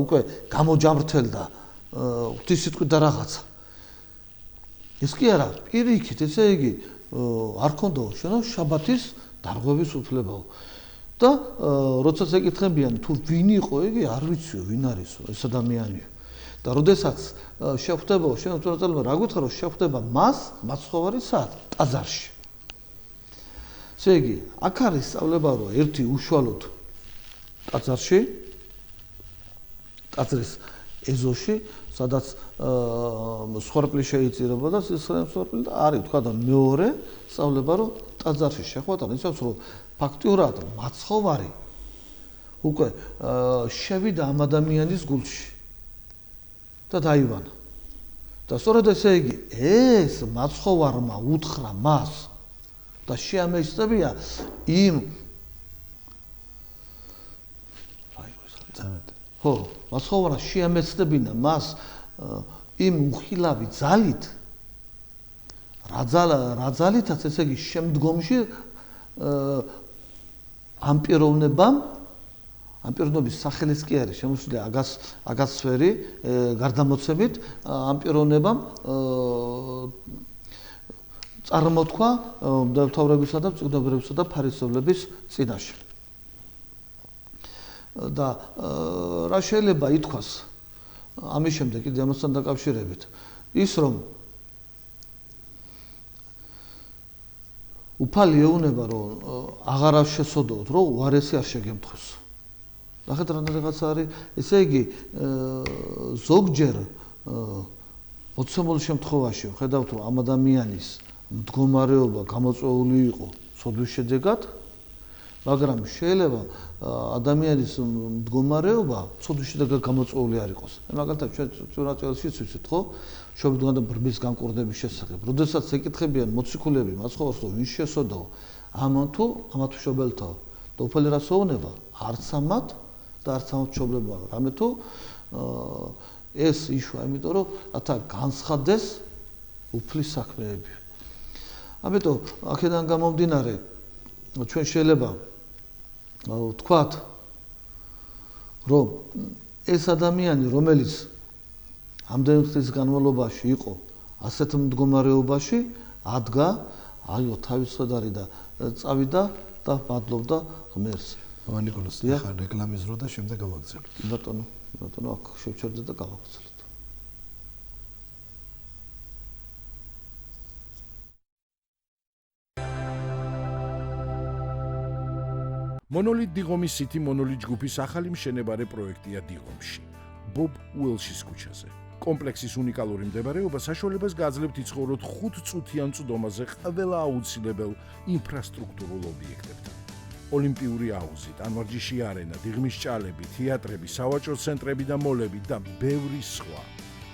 Speaker 2: უკვე გამოჯამრთელდა ღვთისმსიტყვით და რაღაცა ეს კი არა პირიქით ესე იგი არ ქონდაო შენო შაბათის დარღვევის უფლებაო და როდესაც ეკითხებიან თუ ვინ იყო იგი არ ვიციო ვინ არისო ეს ადამიანია და როდესაც შეხვდებაო შენ უწოდებო რა გითხრა რომ შეხვდება მას მაცხოვარი სად ტაძარში ესე იგი აქ არის სწავლება რომ ერთი უშუალოდ ტაძარში ტაძრის ეზოში სადაც სხორპლი შეიწირება და სხორპლი და არის თქვა და მეორე სწავლება რომ ტაძარში შეხვედრა ნიშნავს რომ ფაქტურად მაცხოვარი უკვე შევიდა ამ ადამიანის გულში და დაივანა და სწორედ ესე იგი ეს მაცხოვარმა უთხრა მას და შეამეცნებია იმ ხო მაცხოვარმა შეამეცნებინა მას იმ უხილავი ძალით რა ძალითაც ესე იგი შემდგომში ამ პიროვნების სახელიც კი არის შემოსული აგასფერი გარდამოცემით ამ პიროვნებამ წარმოთქვა მთავრებისა და წიგნობრებისა და ფარისევლების წინაშე და რა შეიძლება ითქვას ამის შემდეგ კიდე ამასთან დაკავშირებით ის რომ უფალი ეუნება რომ აღარ შესოდოთ რომ უარესი არ შეგემთხოს. ნახეთ რაღაცა არის, ესე იგი ზოგჯერ მოცემულ შემთხვევაში ხედავთ რომ ამ ადამიანის მდგომარეობა გამოწვეული იყო ცოდვის შედეგად, მაგრამ შეიძლება ადამიანის მდგომარეობა ცოდვის შედეგად გამოწვეული არ იყოს. მაგალითად ჩვენ რატოშიც ვიცით ხო? შობიდან და ბრბის განკურნების შესახებ. როდესაც ეკითხებიან მოციქულები მაცხოვარს რომ ვის შესოდაო ამან თუ ამათ შობელთაო და უფალი რას ეუბნება არც ამათ და არც ამათ შობლებმა რამე თუ ეს იშვა იმიტომ რომ რათა განსხადეს უფლის საქმეები. ამიტომ აქედან გამომდინარე ჩვენ შეიძლება ვთქვათ რომ ეს ადამიანი რომელიც ამდენი წლის განმავლობაში იყო ასეთ მდგომარეობაში ადგა აიო თავის ხედარი და წავიდა და მადლობდა ღმერთს.
Speaker 1: მანიკოლოს ხარ რეკლამის დრო და შემდეგ გავაგრძელებთ.
Speaker 2: ბატონო აქ შევჩერდეთ და გავაგრძელებთ.
Speaker 3: მონოლით დიღომის სიტი მონოლით ჯგუფის ახალი მშენებარე პროექტია დიღომში, ბობ უელშის ქუჩაზე. კომპლექსის უნიკალური მდებარეობა საშუალებას გააძლევთ იცხოვროთ 5 წუთიან წვდომაზე ყველა აუცილებელ ინფრასტრუქტურულ ობიექტებთან. ოლიმპიური აუზი, ტანვარჯიში არენა, დიღმის ჭალები, თეატრები, სავაჭრო ცენტრები და მოლები და ბევრი სხვა.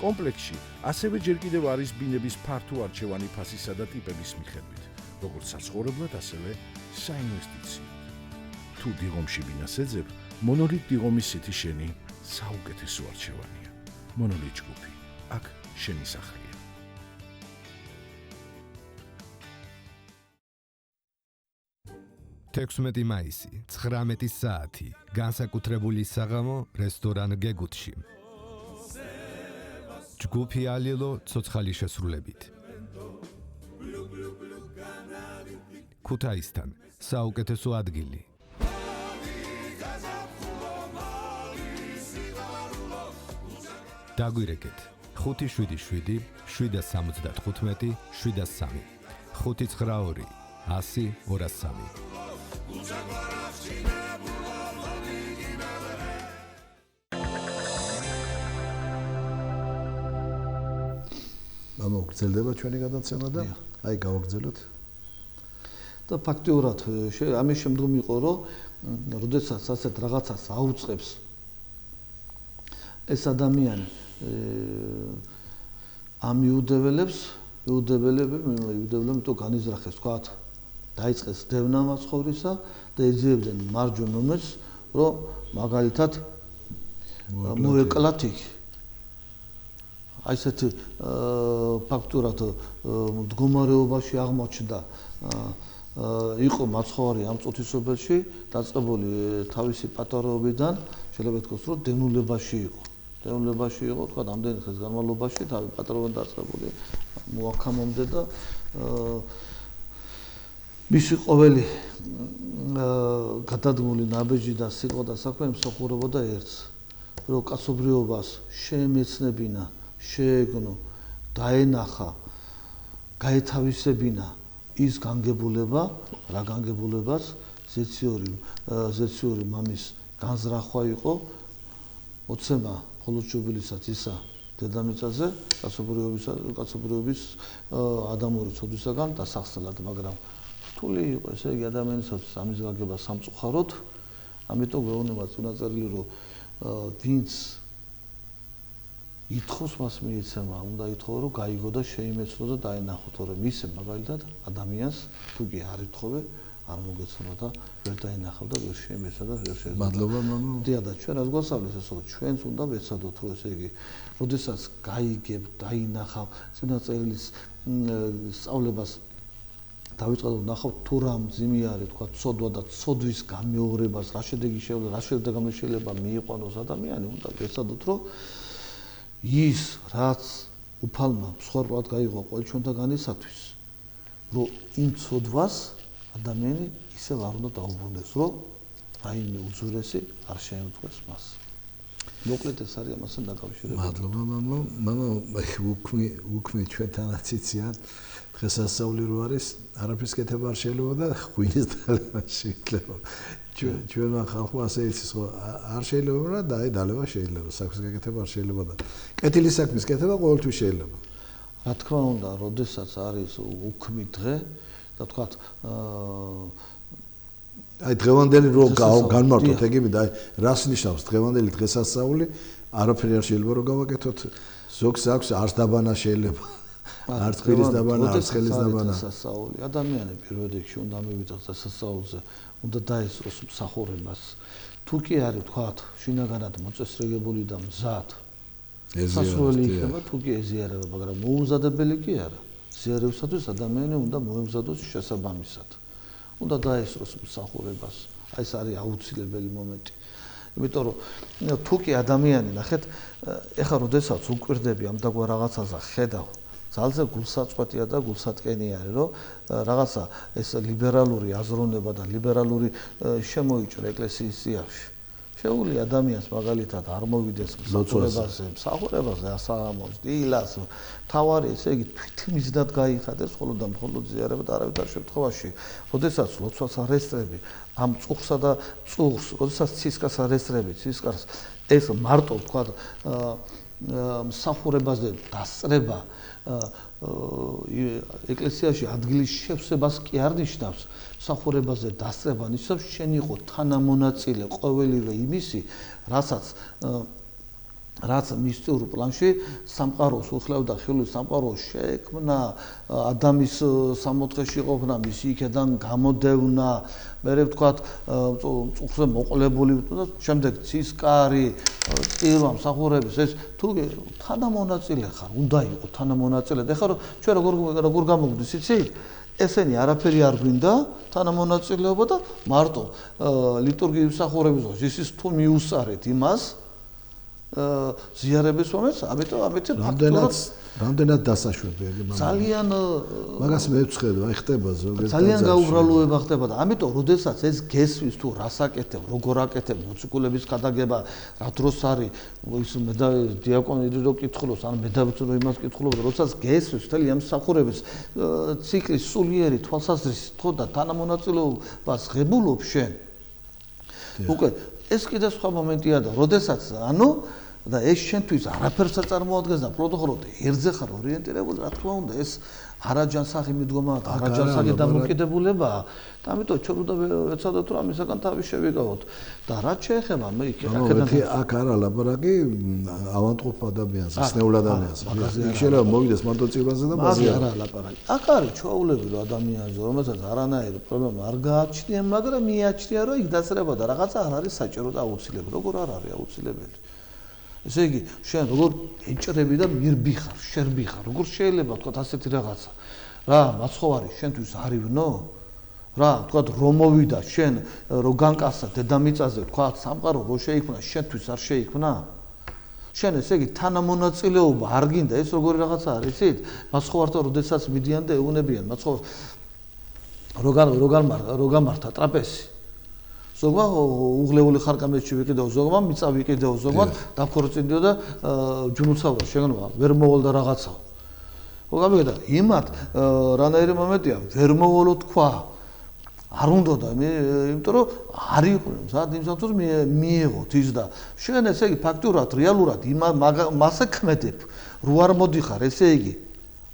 Speaker 3: კომპლექსში ასევე ჯერ კიდევ არის ბინების ფართო არჩევანი ფასისა და ტიპების მიხედვით, როგორც საცხოვრებლად, ასევე საინვესტიციოდ. თუ დიღომში ბინას ეძებ, მონოლით დიღომის სიტი შენი საუკეთესო არჩევანია. მონოლით ჯგუფი, აქ შენი სახლია.
Speaker 4: 16 მაისი, 19 საათი, განსაკუთრებული საღამო რესტორან გეგუთში. ჯგუფი ალილო ცოცხალი შესრულებით. ქუთაისთან, საუკეთესო ადგილი. დაგვირეკეთ 577 775 703 592 100 203
Speaker 1: გამოგრძელდება ჩვენი გადაცემა და აი გავაგრძელოთ.
Speaker 2: და ფაქტიურად ამის შემდგომ იყო რომ როდესაც ასეთ რაღაცას აუწყებს ეს ადამიანი ამ იუდეველები თუ განიზრახეს თქვათ დაიწყეს დევნა მაცხოვრისა და ეძიებდნენ მარჯვენ მომეც რომ მაგალითად მოეკლათ იქ აი ესეთი ფაქტურად მდგომარეობაში აღმოჩნდა იყო მაცხოვარი ამ წუთისობელში დაწყებული თავისი პატარაობიდან შეიძლება ითქვას რომ დევნულებაში იყო თქვა ამდენი ხნის განმავლობაში თავი პატარაობიდან დაწყებული მოაქამომდე და მისი ყოველი გადადგმული ნაბეჯი და სიტყვა და საქმე მსახურებოდა ერთს რომ კაცობრიობას შეემეცნებინა შეეგნო დაენახა გაეთავისებინა ის განგებულება რა განგებულებას ზეციური მამის განზრახვა იყო ოცემა ხოლოჩუბილისაც ისა დედამიწაზე კაცობრიობის ადამიანური ცოდვისაგან დასახსნელად მაგრამ რთული იყო ესე იგი ადამიანისათვის ამის გაგება სამწუხაროდ ამიტომ გვეუბნება წინაწერილი რომ ვინც ითხოვს მას მიეცემა უნდა ითხოვო რომ გაიგო და შეიმეცნო და დაენახო თორემ ისე მაგალითად ადამიანს თუ კი არ ითხოვე არ მოგეცემა და ვერ დაენახავ და ვერ შეიმეცნა და ვერ შეეძინა
Speaker 1: მადლობა მამო
Speaker 2: და ჩვენ რაც გვასწავლეს ესო ჩვენც უნდა ვეცადოთ რომ ესე იგი როდესაც გაიგებ დაინახავ წინაწერილის სწავლებას დავიწყოთ ნახავთ თუ რა მძიმე არის თქვა ცოდვა და ცოდვის გამეორებას რა შედეგი შეიძლება მიიყვანოს ადამიანი უნდა ვეცადოთ რომ ის რაც უფალმა მსხვერპლად გაიღო ყოველ ჩვენთაგანისათვის რომ იმ ცოდვას ადამიანი ისევ არ უნდა დაუბრუნდეს რომ რაიმე უძურესი არ შეემთხვეს მას მოკლედ ეს არის ამასთან დაკავშირებული
Speaker 1: მადლობა მამო უქმე ჩვენთანაც იციან დღესასწაული რო არის არაფრის კეთება არ შეიძლება და ღვინის დალევა შეიძლება ჩვენმა ხალხმა ასე იცის რომ არ შეიძლება და აი დალევა შეიძლება საქმის გაკეთება არ შეიძლება და კეთილის საქმის კეთება ყოველთვის შეიძლება
Speaker 2: რა თქმა უნდა როდესაც არის უქმი დღე და თქვათ
Speaker 1: აი დღევანდელი რო განმარტოთ ეგები და აი რას ნიშნავს დღევანდელი დღესასწაული არაფერი არ შეიძლება რომ გავაკეთოთ ზოგს აქვს არც დაბანა შეიძლება არც ხილის დაბანა არც ხელის დაბანა
Speaker 2: დღესასწაული ადამიანი პირველ რიგში უნდა მივიწყოს დღესასწაულზე უნდა დაესწროს მსახურებას თუ კი არის თქვათ შინაგანად მოწესრიგებული და მზად სასურველი იქნება თუ კი ეზიარება მაგრამ მოუმზადებელი კი არა ზიარებისათვის ადამიანი უნდა მოემზადოს შესაბამისად უნდა დაესწროს მსახურებას აი ეს არის აუცილებელი მომენტი იმიტომ რომ თუ კი ადამიანი ნახეთ ეხლა როდესაც უკვირდები ამ დაგვარ რაღაცაზე ხედავ ძალზე გულსაწყვეტია და გულსატკენი არის რომ რაღაცა ეს ლიბერალური აზროვნება და ლიბერალური შემოიჭრა ეკლესიის სიახში შეუძლია ადამიანს მაგალითად არ მოვიდეს მსახურებაზე ასაამოს დილას თავარი ესე იგი თვითმიზნად გაიხადეს ხოლო და მხოლოდ ზიარება და არავითარ შემთხვევაში როდესაც ლოცვას არესტრები ამ წუხსა და წუხს როდესაც ცისკას არესტრები ცისკას ეს მარტო თქვა მსახურებაზე დასწრება ეკლესიაში ადგილის შევსებას კი არ ნიშნავს, მსახურებაზე დასწრება ნიშნავს შენ იყო თანამონაწილე ყოველივე იმისი, რაც მისწორ პლანში სამყაროს უხლავდა ხილვის სამყაროს შექმნა, ადამის სამოთხეში ყოფნა, მისი იქიდან გამოდევნა, მერე ვთქვათ, მწუხზე მოყოლებული და შემდეგ ცისკარი, წირვა, მსახურების ეს თუ თანამონაწილე ხარ, უნდა იყო თანამონაწილე. ეხლა ჩვენ როგორ გამოგვდის, იცით? ესენი არაფერი არ გვინდა თანამონაწილეობა და მარტო ლიტურგიის მსახურების დროს ისიც თუ მიუსარეთ იმას ზიარების მომენტს, ამიტომ
Speaker 1: რამდენად დასაშვებია
Speaker 2: ძალიან
Speaker 1: მაგას მე ვწხედო, აი ხდება ზოგადად
Speaker 2: ძალიან გაუბრალოება ხდება და ამიტომ როდესაც ეს გესვის თუ რას აკეთებ, როგორ აკეთებ, მოციქულების გადაგება, რა დროს არის ის დიაკონი რო კითხულობს, ან მედავიც რო იმას კითხულობს, როდესაც გესვის მთელი ამ მსახურების ციკლის სულიერი თვალსაზრისით ხო და თანამონაწილეობას ღებულობ შენ. უკვე ეს კიდე სხვა მომენტია და როდესაც და ეს შენთვის არაფერს არ წარმოადგენს და პროტოკოლოდ ერთზე ხარ ორიენტირებული, რა თქმა უნდა, ეს არაჯანსაღი მიდგომა და არაჯანსაღი დამოკიდებულებაა და ამიტომ ჩვენ უნდა ვეცადოთ რომ ამისგან თავი შევიკავოთ და რაც შეეხება მე
Speaker 1: აქ არა ლაბორატორი ავანტყოფ ადამიანს, სნეულ ადამიანს. იქ შეიძლება მოვიდეს მარტო წირვაზე და ბაზი
Speaker 2: არა ლაპარაკი. აქ არის ჩვეულებრივ ადამიანზე, რომელსაც არანაირი პრობლემა არ გააჩნია, მაგრამ მიაჩნია რომ იქ დასწრება და რაღაცა არ არის საჭირო და აუცილებელი. როგორ არ არის აუცილებელი? ესე იგი, შენ როგორ ეჭრები და მირბი ხარ, შერბი ხარ, როგორ შეიძლება თქვა ასეთი რაღაცა. რა, მაცხოვარი შენთვის არივნო? რა, თქვა რომ მოვიდა შენ რო განკასა დედამიწაზე, თქვა სამყარო რო შეიქმნა, შენთვის არ შეიქმნა? შენ ესე იგი თანამონაწილეობა არ გინდა, ეს როგორი რაღაცა არის, იცით? მაცხოვართან როდესაც მიდიან და ეუნებიან, მაცხოვარს რო გამართა ტრაპეზი. ზოგმა უღლეული ხარკამეთში ვიყიდაო, ზოგმა მიწა ვიყიდაო, ზოგმა დაქორწინდიო და ჯუნუცავდა შეგნობა, ვერ მოვალ და რაღაცაო. ხო გამიგდა, იმათ რანაირი მომენტია, ვერ მოვალო თქვა. არ უნდა და მე, იმიტომ რომ არ იყო, ზად იმ სამწუხაროდ მიეღოთ ის და შენ ესე იგი ფაქტურად, რეალურად მასე ქმედებ, რო არ მოდიხარ, ესე იგი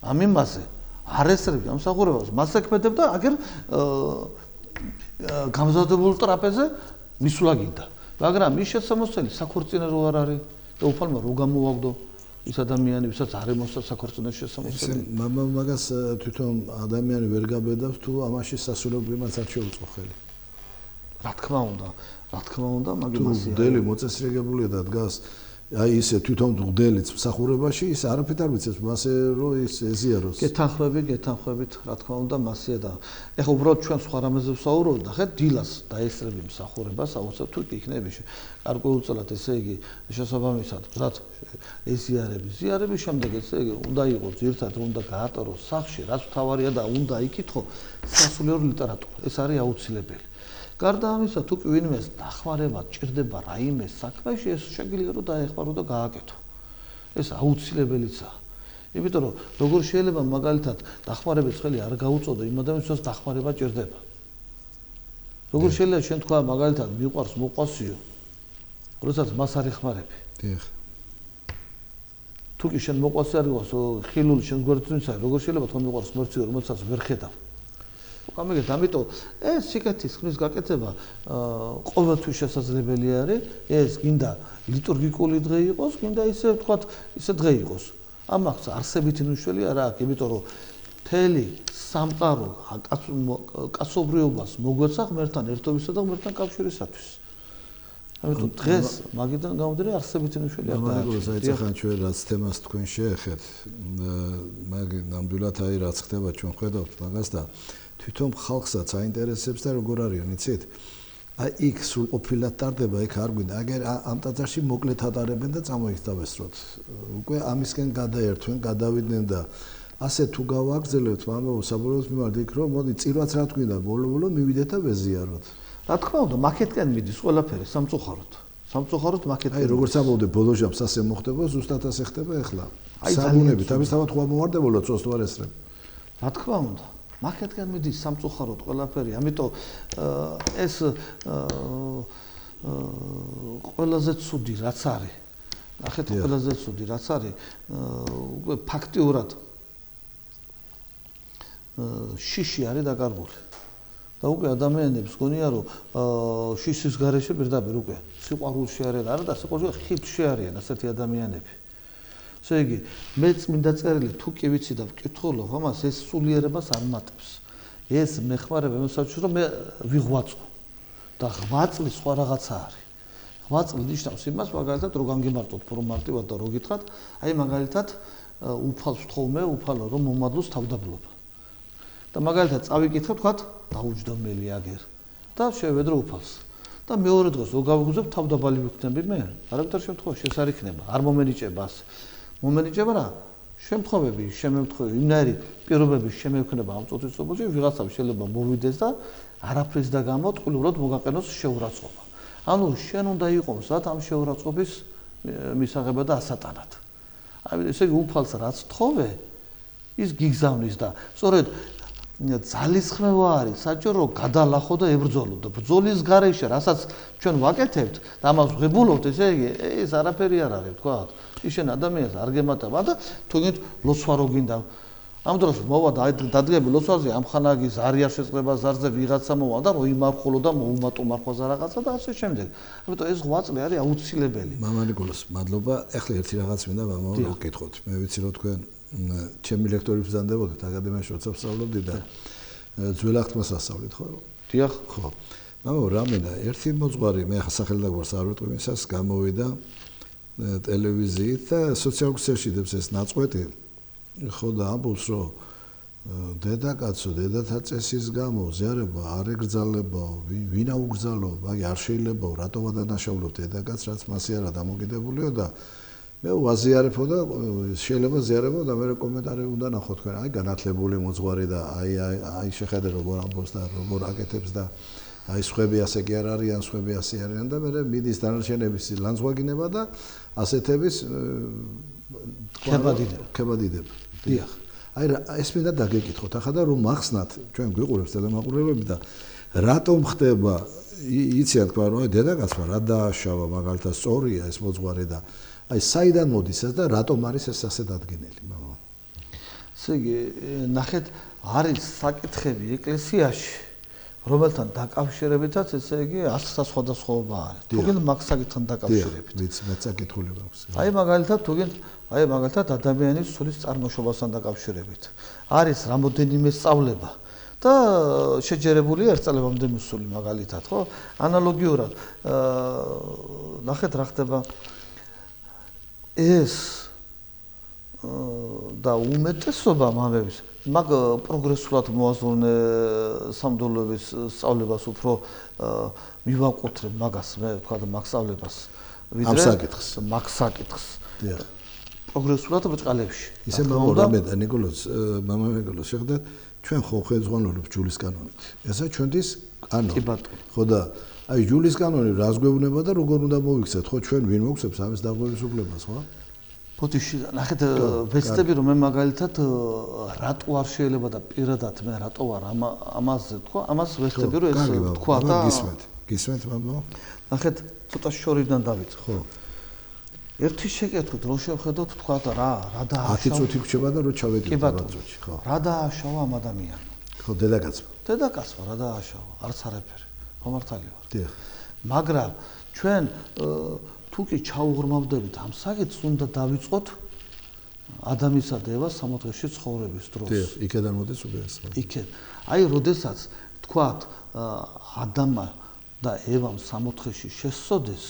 Speaker 2: ამ იმაზე არ ესრები ამსახურებას, მასე ქმედებ და აგერ გამზადებულ ტრაპეზე მისვლა გინდა. მაგრამ ის შესამოსწელი საქორწინო რო არ არის და უფალმა რო გამოვაგდო ის ადამიანი, ვისაც არ ემოსა საქორწინო შესამოსწელი.
Speaker 1: მაგას თვითონ ადამიანი ვერ გაბედავს თუ ამაში სასულიერობრივად არ შეუწყო ხელი.
Speaker 2: რა თქმა უნდა, მაგის
Speaker 1: დელი მოწესრიგებულია და დგას აი ისე თვითონ მღვდელიც მსახურებაში ის არაფერ არ ვიცებს მასე რომ ის ეზიაროს.
Speaker 2: გეთანხმებით, რა თქმა უნდა, მასია და ეხლა უბრალოდ ჩვენ სხვა რამეზე ვსაუბრობთ და ხე დილას დაესწრები მსახურებას, აუცილებლად თუ იქნები გარკვეულწილად ესე იგი შესაბამისად, რაც ზიარების შემდეგ ესე იგი უნდა იყოს ძირთად უნდა გაატაროს სახლში, რაც თავარია და უნდა იკითხო სასულიერო ლიტერატურა. ეს არის აუცილებელი. გარდა ამისა, თუ ვინმეს დახმარება ჭირდება რაიმე საქმეში, ეს შეგიძლია რომ დაეხმარო და გააკეთო. ეს აუცილებელიცაა. იმიტომ რომ როგორ შეიძლება მაგალითად დახმარების ხელი არ გაუწოდო იმ ადამიანს, დახმარება ჭირდება. როგორ შეიძლება შენ თქვა მაგალითად მიყვარს მოყვასიო, როდესაც მას არ ეხმარები.
Speaker 1: დიახ.
Speaker 2: თუ კი შენ მოყვასი არ იყოს, ხილული შენ გვერდზნისა, როგორ შეიძლება თქვა მიყვარს მორციო, რომელსაც ვერ ხედავ. გამიგეთ, ამიტომ ეს სიკეთის ხმის გაკეთება ყოველთვის შესაძლებელი არის. ეს გინდა ლიტურგიკული დღე იყოს, გინდა ისე ვთქვათ, ისე დღე იყოს. ამას არსებითი მნიშვნელობა არ აქვს, იმიტომ რომ მთელი სამყარო კაცობრიობას მოგვეცა ღმერთთან ერთობისა და ღმერთთან კავშირისათვის. ამიტომ დღეს მაგიდან გამომდინარე არსებითი მნიშვნელობა არ აქვს.
Speaker 1: საერთოდ ჩვენ რაც თემას თქვენ შეეხეთ, მაგ ნამდვილად აი რაც ხდება ჩვენ ხედავთ მაგას და თვითონ ხალხსაც აინტერესებს და როგორ არიან, იცით? აი იქ სრულყოფილად ტარდება, იქ არ გვინდა. აგერ ამ ტაძარში მოკლედ ატარებენ და წამოიხსნათ. უკვე ამისკენ გადაერთვენ, გადავიდნენ და ასე თუ გავაგრძელებთ, მაგრამ საბოლოოდ მიმართ იქ რომ მოდი წირვაც რა თქვინდა, ბოლო მივიდეთ და ვეზიაროთ.
Speaker 2: რა თქმა უნდა, მაკეთკენ მიდის ყველაფერი სამწუხაროდ. სამწუხაროდ მაკეთკენ.
Speaker 1: აი როგორც ამბობდე ბოლო ჟამს ასე მოხდება, ზუსტად ასე ხდება ახლა. საბუნები, თავისთავად ხო მომარდებოდა წოს თუ არ ესრებ.
Speaker 2: რა თქმა უნდა. მაკეთკენ მიდის სამწუხაროდ ყველაფერი. ამიტომ ეს ყველაზე ცუდი რაც არის. ნახეთ ყველაზე ცუდი რაც არის, უკვე ფაქტიურად შიში არის დაკარგული. და უკვე ადამიანებს გონია რომ შიშის გარეშე პირდაპირ უკვე სიყვარულში არიან არა და სიყვარულში ხიფში არიან ასეთი ადამიანები. ესე იგი მე წმინდა წერილი თუ კი ვიცი და ვკითხულობ ამას ეს სულიერებას არ მატებს. ეს მეხმარება მოსაჩვენო რომ მე ვიღვაწო და ღვაწლი სხვა რაღაცა არის. ღვაწლი ნიშნავს იმას მაგალითად რო განგემართოთ უფრო მარტივად და რო გითხრათ აი მაგალითად უფალს ვთხოვმე უფალო რომ მომადლოს თავდაბლობა. და მაგალითად წავიკითხე თქვათ დაუჯდომელი აგერ და შევედრო უფალს. და მეორე დღეს რო გავიგზავნებ თავდაბალი ვიქნები მე. არაფერ შემთხვევაში ეს არ იქნება. არ მომენიჭება ასე. მომენიჭება რა? შემთხვევები, შემემთხვევი, იმნაირი პირობების შემექნება ამ წუთისობაში ვიღაცა შეიძლება მოვიდეს და არაფრის და გამო ტყუილურად მოგაყენოს შეურაცხყოფა. ანუ შენ უნდა იყოს რა ამ შეურაცხყოფის მისაღება და ასატანად. აი ესე იგი უფალს რაც თხოვე ის გიგზავნის და სწორედ ძალისხმევა არის საჭირო გადალახო და ებრძოლო და ბრძოლის გარეშე რასაც ჩვენ ვაკეთებთ და ამას ვღებულობთ ესე იგი ეს არაფერი არ არის თქვა ის შენ ადამიანს არ გემატება და თუნდაც ლოცვა რო გინდა ამ დროს მოვა და დადგები ლოცვაზე ამ ხანაგი ზარი არ შეწყდება ზარზე ვიღაცა მოვა და მოიმარხულო და მოუმატო მარხვაზე რაღაცა და ასე შემდეგ ამიტომ ეს ღვაწლი არის აუცილებელი
Speaker 1: მამა ნიკოლას მადლობა ეხლა ერთი რაღაც მინდა მამა რომ გკითხოთ მე ვიცი რომ თქვენ ჩემი ლექტორი ბრძანდებოდით აკადემიაში როცა ვსწავლობდი და ძველახტმას ასწავლით ხო?
Speaker 2: დიახ.
Speaker 1: ხო. მაგრამ რა მინდა, ერთი მოძღვარი მე ახლა სახელდაგვარს არ ვიტყვი, მისას გამოვიდა ტელევიზიით და სოციალურ ქსელში დებს ეს ნაწყვეტი. ხო და ამბობს რომ დედაკაცო, დედათა წესის გამო ზიარება არ ეგრძალებაო, ვინ აუგრძალო, აი არ შეიძლებაო, რატო ვადანაშაულობ დედაკაცს, რაც მასე არა დამოკიდებულიო და მე ვაზიარებო და შეიძლება ზიარებო და მე კომენტარი უნდა ნახო თქვენ აი განათლებული მოძღვარი და აი შეხედე როგორ ამბობს და როგორ აკეთებს და აი სხვები ასე კი არ არიან სხვები ასე არიან და მე მიდის დანარჩენების ლანძღვაგინება და ასეთების ქებადიდება
Speaker 2: დიახ
Speaker 1: აი ეს მინდა დაგეკითხოთ ახლა და რომ მახსნათ ჩვენ გვიყურებს ტელემაყურებლები და რატომ ხდება იციან თქვა რომ აი დედაკაცმა რა დააშავა მაგალითად სწორია ეს მოძღვარი და აი საიდან მოდის ეს და რატომ არის ეს ასე დადგენილი მამა?
Speaker 2: ესე იგი ნახეთ არის საკითხები ეკლესიაში რომელთან დაკავშირებითაც ესე იგი ასა სხვადასხვაობა არის. თუგენ მაგ საკითხთან დაკავშირებით.
Speaker 1: ვიცი მე საკითხული მაქვს.
Speaker 2: აი მაგალითად ადამიანის სულის წარმოშობასთან დაკავშირებით. არის რამოდენიმე სწავლება და შეჯერებული ერთწლებამდე მსული მაგალითად, ხო? ანალოგიურად ნახეთ რა ხდება ეს და უმეტესობა მამების მაგ პროგრესულად მოაზროვნე სამდელოების სწავლებას უფრო მივაკუთრებ მაგას მე თქვა და მაგ სწავლებას ვიდრე მაგ საკითხს პროგრესულად ბრწყალებში
Speaker 1: ისე მამორამე და ნიკოლოზ მამა ნიკოლოზ შეხვდა ჩვენ ხო ხელმძღვანელობ ჯულის კანონით ესა ჩვენთვის კანონი ხო და აი ჯულის კანონი რას გვეუბნება და როგორ უნდა მოვიქცეთ ხო ჩვენ ვინ მოგცემს ამის დაგვეცვლებას ხო
Speaker 2: ბოდიში ნახეთ ვეცდები რომ მე მაგალითად რატო არ შეიძლება და პირადად მე რატო არ ამაზე თქვა ამას ვეცდები რომ ეს თქვა და
Speaker 1: გისმენთ მამა
Speaker 2: ნახეთ ცოტა შორიდან დავიწყო ხო ერთი შეკეთოთ რომ შევხედოთ თქვა და რა დააშავა
Speaker 1: 10 წუთი გრჩება და რო ჩავედით
Speaker 2: ბატონში ხო რა დააშავა ამ ადამიანს
Speaker 1: ხო დედაკაცმა
Speaker 2: რა დააშავა არც არაფერი ხომართალი ვარ
Speaker 1: დიახ
Speaker 2: მაგრამ ჩვენ თუ კი ჩაუღრმავდებით ამ საკითხს უნდა დავიწყოთ ადამიანსა და ევას 60 დღეში ცხოვრების დროს.
Speaker 1: დიახ, იქიდან მოდის უბრალოდ.
Speaker 2: იქეთ. აი, როდესაც თქვათ ადამა და ევამ 60 დღეში შესწოდეს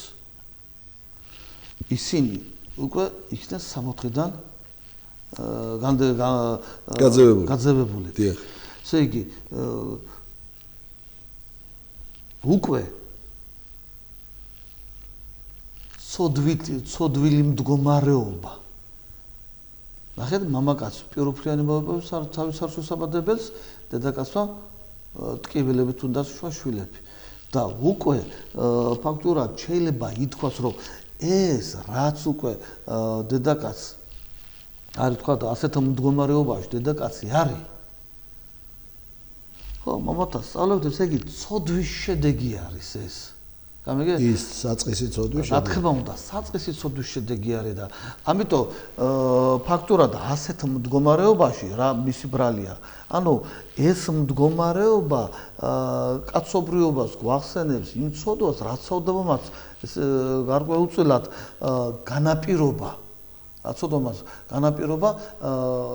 Speaker 2: ისინი უკვე იქნეს 60 დღიდან გაძევებული.
Speaker 1: დიახ.
Speaker 2: ესე იგი უკვე ცოდვილი მდგომარეობა. ნახეთ, მამაკაცი პიროფლიანი მოვებებს თავის სარსულსაბადებელს, დედაკაცმა ტკივილებით უნდა შვილები. და უკვე ფაქტურად შეიძლება ითქვას, რომ ეს რაც უკვე დედაკაც არის თქვა და ასეთ მდგომარეობაში დედაკაცი არის. ხო, მამათა სწავლობთ, ესე იგი ცოდვის შედეგი არის ეს. გამიგე?
Speaker 1: ის საწყისი ცოდვის
Speaker 2: რა თქმა უნდა, საწყისი ცოდვის შედეგი არის და ამიტომ ფაქტურად ასეთ მდგომარეობაში რა მისი ბრალია. ანუ ეს მდგომარეობა კაცობრიობას გვახსენებს იმ ცოდვას, რაც ცოდვა მას გარკვეულწილად განაპირობა. რაცოდომას განაპირობა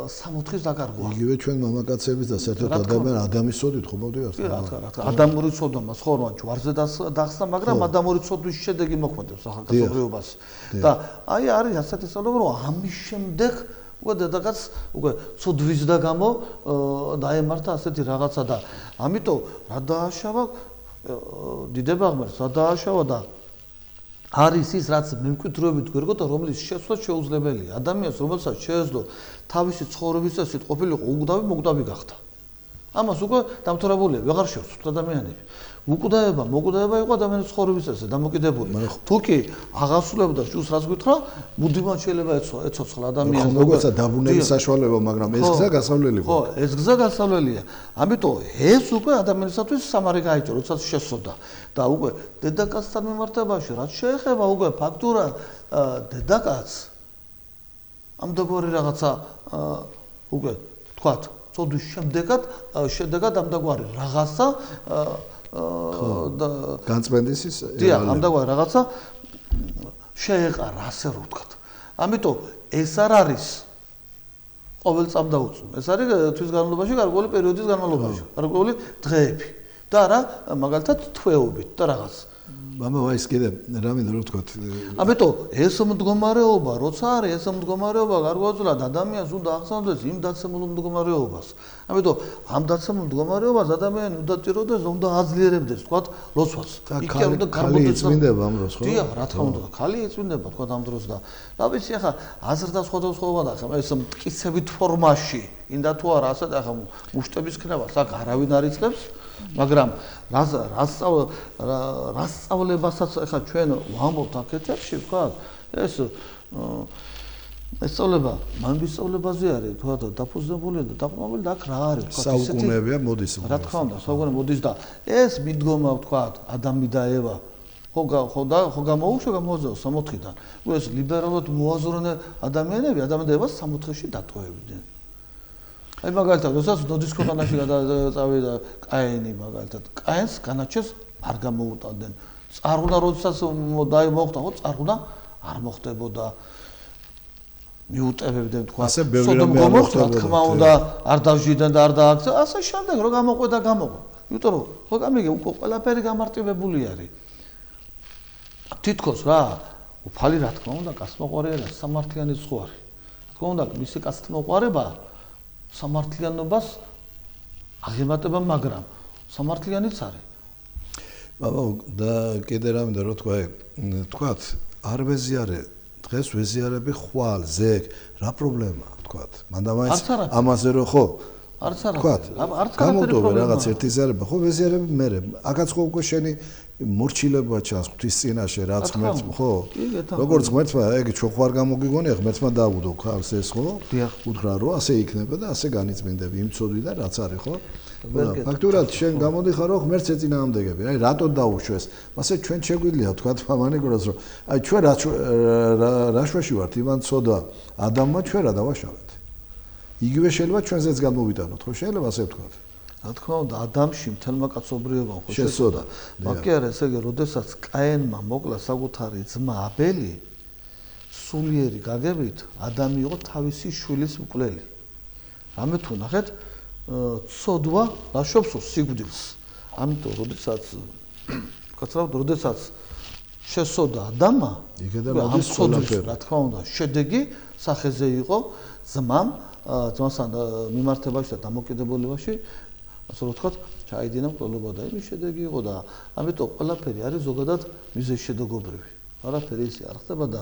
Speaker 2: 60-ის დაკარგვა.
Speaker 1: იგივე ჩვენ მამაკაცების და საერთოდ ადამიანის ცოდვით ხო მოვდივართ?
Speaker 2: რა თქმა, ადამიანური ცოდვა ხორმა ჯვარზე დახსნა, მაგრამ ადამიანური ცოდვის შედეგი მოქმედებს ახალგაზრდობას. და აი არის ასეთი სწავლება, რომ ამის შემდეგ უკვე დედაკაც უკვე ცოდვის და გამო დაემართა ასეთი რაღაცა და ამიტომ რა დააშავა დიდება ღმერთს, რა დააშავა და არის ის რაც მემკვიდრეობით გვერგოთა რომელიც შეცვლა შეუძლებელია ადამიანს რომელსაც შეეძლო თავისი ცხოვრების წესით ყოფილიყო უგდავი გახდა ამას უკვე დამთავრებულია ვეღარ შევცვლით ადამიანები უკვდავება მოკვდავება იყო ადამიანის ცხოვრების წესზე დამოკიდებული თუ კი აღასრულებდა შუს რაც გითხრა მუდმივად შეიძლება ეცოცხლა ადამიანს
Speaker 1: მოგეცა დაბრუნების საშუალება მაგრამ ეს გზა გასავლელი
Speaker 2: ხო ეს გზა გასავლელია ამიტომ ეს უკვე ადამიანისათვის სამარი გაიწო როდესაც შესწოდა და უკვე დედაკაცთან მიმართებაში რაც შეეხება უკვე ფაქტურად დედაკაც ამ დაგვარი რაღაცა უკვე თქვათ ცოდვის შედეგად ამ დაგვარი რაღაცა და
Speaker 1: განწმენდის ის
Speaker 2: ამ დაგვარი რაღაცა შეეყარა ასე რომ ვთქვათ ამიტომ ეს არ არის ყოველ წამ დაუწმ ეს არის თვის განმავლობაში გარკვეული პერიოდის განმავლობაში გარკვეული დღეები და რა მაგალითად თვეობით და რაღაც
Speaker 1: მამა ის კიდე რამე რო ვთქვათ
Speaker 2: ამიტომ ეს მდგომარეობა როცა არის ეს მდგომარეობა გარკვეულწილად ადამიანს უნდა ახსოვდეს იმ დაცემულ მდგომარეობას ამიტომ ამ დაცემულ მდგომარეობას ადამიანი უნდა ტიროდეს უნდა აძლიერებდეს ვთქვათ ლოცვას
Speaker 1: იქ უნდა გამოიწმინდება ამ დროს ხო
Speaker 2: დიახ რა თქმა უნდა ხალი იწმინდება ვთქვათ ამ დროს და რა ვიცი ახლა აზრდა სხვადასხვაობა და ახლა ეს მტკიცებით ფორმაში ინდა თუ არა ასეთ ახლა მუშტების ქნევას აქ არავინ არ იწყებს მაგრამ რას სწავლებასაც ახლა ჩვენ ვამბობთ აქეთებში ვთქვათ ეს სწავლება მამის სწავლებაზე არის თქვა და დაფუძნებული და დაყრდნობილი და აქ რა არის
Speaker 1: თქვა საუკუნეებია მოდის
Speaker 2: რა თქმა უნდა საუკუნე მოდის და ეს მიდგომა ვთქვათ ადამი და ევა ხო გამოუშვა გამოუძო 60-დან ეს ლიბერალურად მოაზროვნე ადამიანები ადამი და ევას 60-ში დატოვებდნენ აი მაგალითად როდესაც ნოდის ქვეყანაში გადაწავიდა კაენი მაგალითად კაენს განაჩენს არ გამოუტანდნენ წარღვნა როდესაც მოხდა ხო წარღვნა არ მოხდებოდა მიუტევებდნენ თქვა სოდომ გომორთ რა თქმა უნდა არ დავჟიდნენ და არ დააქცე ასე შემდეგ რომ გამოყვედა იმიტომ რომ ხო გამიგე უკვე ყველაფერი გამარტივებული არის თითქოს რა უფალი რა თქმა უნდა კაცმოყვარე არის სამართლიანი ზღვარი რა თქმა უნდა მისი კაცთმოყვარება სამართლიანობას აღემატება მაგრამ სამართლიანიც არის
Speaker 1: ბაბა და კიდე რამე რო თქვათ არ ვეზიარე დღეს ვეზიარები ხვალ ზეგ რა პრობლემაა თქვათ მანდამაინც ამაზე რო ხო
Speaker 2: არც არა
Speaker 1: თქვათ გამოდოვე რაღაც ერთი ზიარება ხო ვეზიარები მე აკაც ხო უკვე შენი მორჩილება ჩანს ღვთის წინაშე რაც ღმერთს ხო როგორც ღმერთმა ეგ ჩვენ ხوار გამოგიგონია ღმერთმა დაუდო ხარს ეს ხო უთხრა რომ ასე იქნება და ასე განიწმინდები იმ ცოდვიდან რაც არის ხო ფაქტურად შენ გამოდიხარ რომ ღმერთს ეწინააღმდეგები აი რატო დაუშვეს მასე ჩვენ შეგვიძლია თქვათ მამანიკურას რომ აი ჩვენ რაშვაში ვართ ივან ცოდა ადამმა ჩვენ რა დავაშავეთ იგივე შეიძლება ჩვენზეც გამოვიტანოთ ხო შეიძლება ასე ვთქვათ
Speaker 2: რა თქმა უნდა ადამიანში მთელმა კაცობრიობამ ხო შეცოდა მაგ კი არა ესე იგი როდესაც კაენმა მოკლა საკუთარი ძმა აბელი სულიერი გაგებით ადამი იყო თავისი შვილის მკვლელი რამე თუ ნახეთ ცოდვა ლაშობს სიკვდილს ამიტომ როდესაც შესოდა ადამა ამ ცოდვის რა თქმა უნდა შედეგი სახეზე იყო ძმასთან მიმართებაში და დამოკიდებულებაში ასე რომ ვთქვათ ჩაიდინა მკვლელობა და იმის შედეგი იყო და ამიტომ ყველაფერი არის ზოგადად მიზეზშედეგობრივი არაფერი ისე არ ხდება და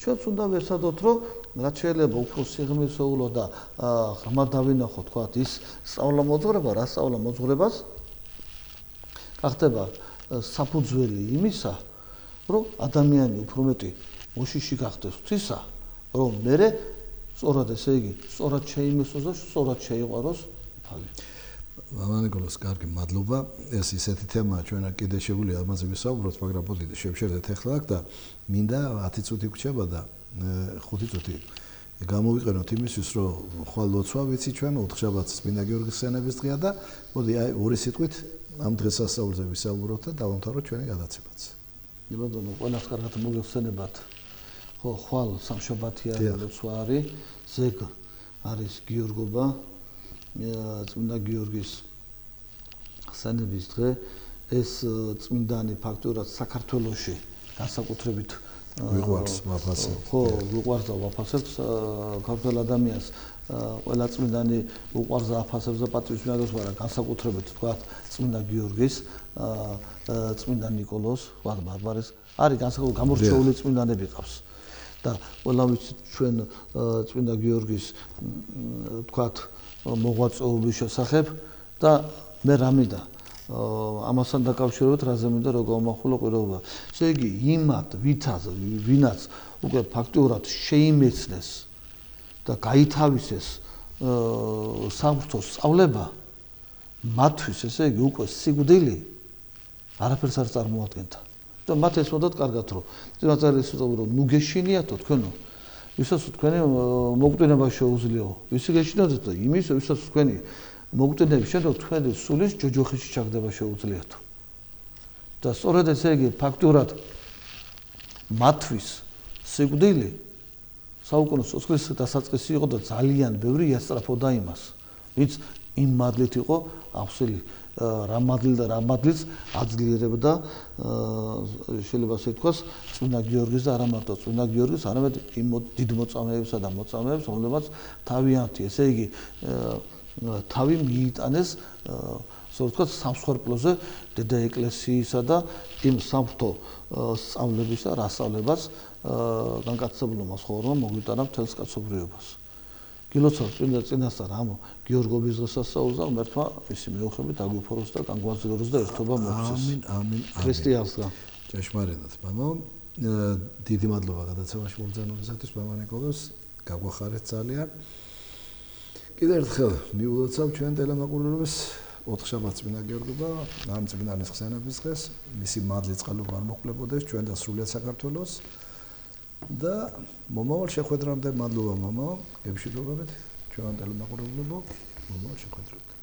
Speaker 2: ჩვენც უნდა ვერსადოთ რომ რაც შეიძლება უფრო სიღრმისეულო და ღრმად დავინახოთ თქვათ ის სწავლა-მოძღვრება რა სწავლა-მოძღვრებას გახდება საფუძველი იმისა რომ ადამიანი უფრო მეტი მოშიში გახდეს ღვთისა რომ მერე სწორად ესე იგი სწორად შეიმესოს და სწორად შეიყვაროს უფალი
Speaker 1: მამა ნიკოლოზ, კარგი, მადლობა. ეს ისეთი თემაა, ჩვენ კიდე შეგვიძლია ამაზე ვისაუბროთ, მაგრამ პოდით შევშერდეთ ახლა აქ და მინდა 10 წუთი გრჩება და 5 წუთი გამოვიყენოთ იმისთვის, რომ ხვალ ლოცვა ვიცი ჩვენ ოთხშაბათს წმინდა გიორგის სენების დღეა და მოდი აი ორი სიტყვით ამ დღესასწაულზე ვისაუბროთ და დავამთავროთ ჩვენი გადაცემაც.
Speaker 2: ბატონო, ყველას კარგად მოგეხსენებათ. ხო, ხვალ სამშაბათია ლოცვა არის, ზეგ არის გიორგობა, წმინდა გიორგის სენების დღე. ეს წმინდანი ფაქტურად საქართველოში განსაკუთრებით
Speaker 1: ვიყვარს ვაფასებ.
Speaker 2: ხო, ვიყვარს და ვაფასებს ქართველ ადამიანს. ყველა წმინდანი უყვარს და აფასებს და პატრიოტიზმს, მაგრამ განსაკუთრებით თქვა წმინდა გიორგის, წმინდა ნიკოლოზ, თქვა ბარბარეს, არის განსაკუთრებით გამორჩეული წმინდანები ყავს. და ყველა ვიცით ჩვენ წმინდა გიორგის თქვა მოღვაწეობის შესახებ და მე რა მინდა ამასთან დაკავშირებით რაზე მინდა რომ გავმახვილო ყურება. ესე იგი იმათ ვინაც უკვე ფაქტურად შეიმეცნეს და გაითავისეს სამღვთოს სწავლება მათთვის ესე იგი უკვე სიკვდილი არაფერს არ წარმოადგენდა. და მათ ეს უნდათ კარგად რომ წინაწელის უწევრო ნუ გეშინიათო თქვენო ვისაც თქვენი მოგტვენება შეუძლიაო ვისი გეშინიათო და იმის ვისაც თქვენი მოგტვენების შემდეგ თქვენი სულის ჯოჯოხიში ჩაგდება შეუძლიათო. და სწორედ ესე იგი ფაქტურად მათთვის სიკვდილი საუკუნო სოცხლის დასაწყისი იყო და ძალიან ბევრი იასწრაფოდა იმას, ვინც იმ მადლით იყო აღსული რა მადლიც აძლიერებდა შეიძლება ასე თქვას წმინდა გიორგის და არა მარტო წმინდა გიორგის, არამედ იმ დიდ მოწამეებსა და მოწამეებს, რომლებაც თავიანთი, ესე იგი თავი მიიტანეს ასე ვთქვათ სამსხვერპლოზე დედა ეკლესიისა და იმ სამღვთო სწავლებისა, რა სწავლებას განკაცებულმა ცხოვრებამ მოგვიტანა მთელს კაცობრიობას. გილოცავ წინასწარ ამ გიორგობის დღესასწაულს და ღმერთმა ისი მეუხებით აგვიფოროს და განგვაძლიეროს და ერთობა მოგცეს.
Speaker 1: ამინ.
Speaker 2: ქრისტიანს და
Speaker 1: ჭეშმარიტად, მამო. დიდი მადლობა გადაცემაში მომბრძანებისათვის, მამა ნიკოლოზ, გაგვახარეთ ძალიან. კიდევ ერთხელ მიულოცავ ჩვენ ტელემაყურებლებს ოთხშაბათს წმინდა გიორგობა, ამ წმინდანის ხსენების დღეს, მისი მადლით წყალობა არ მოხლებოდეს ჩვენ და სრულიად საქართველოს. და მომავალ შეხვედრამდე მადლობა მამაო, გემშვიდობებით ჩვენ ტელემაყურებლებო, მომავალ შეხვედრამდე.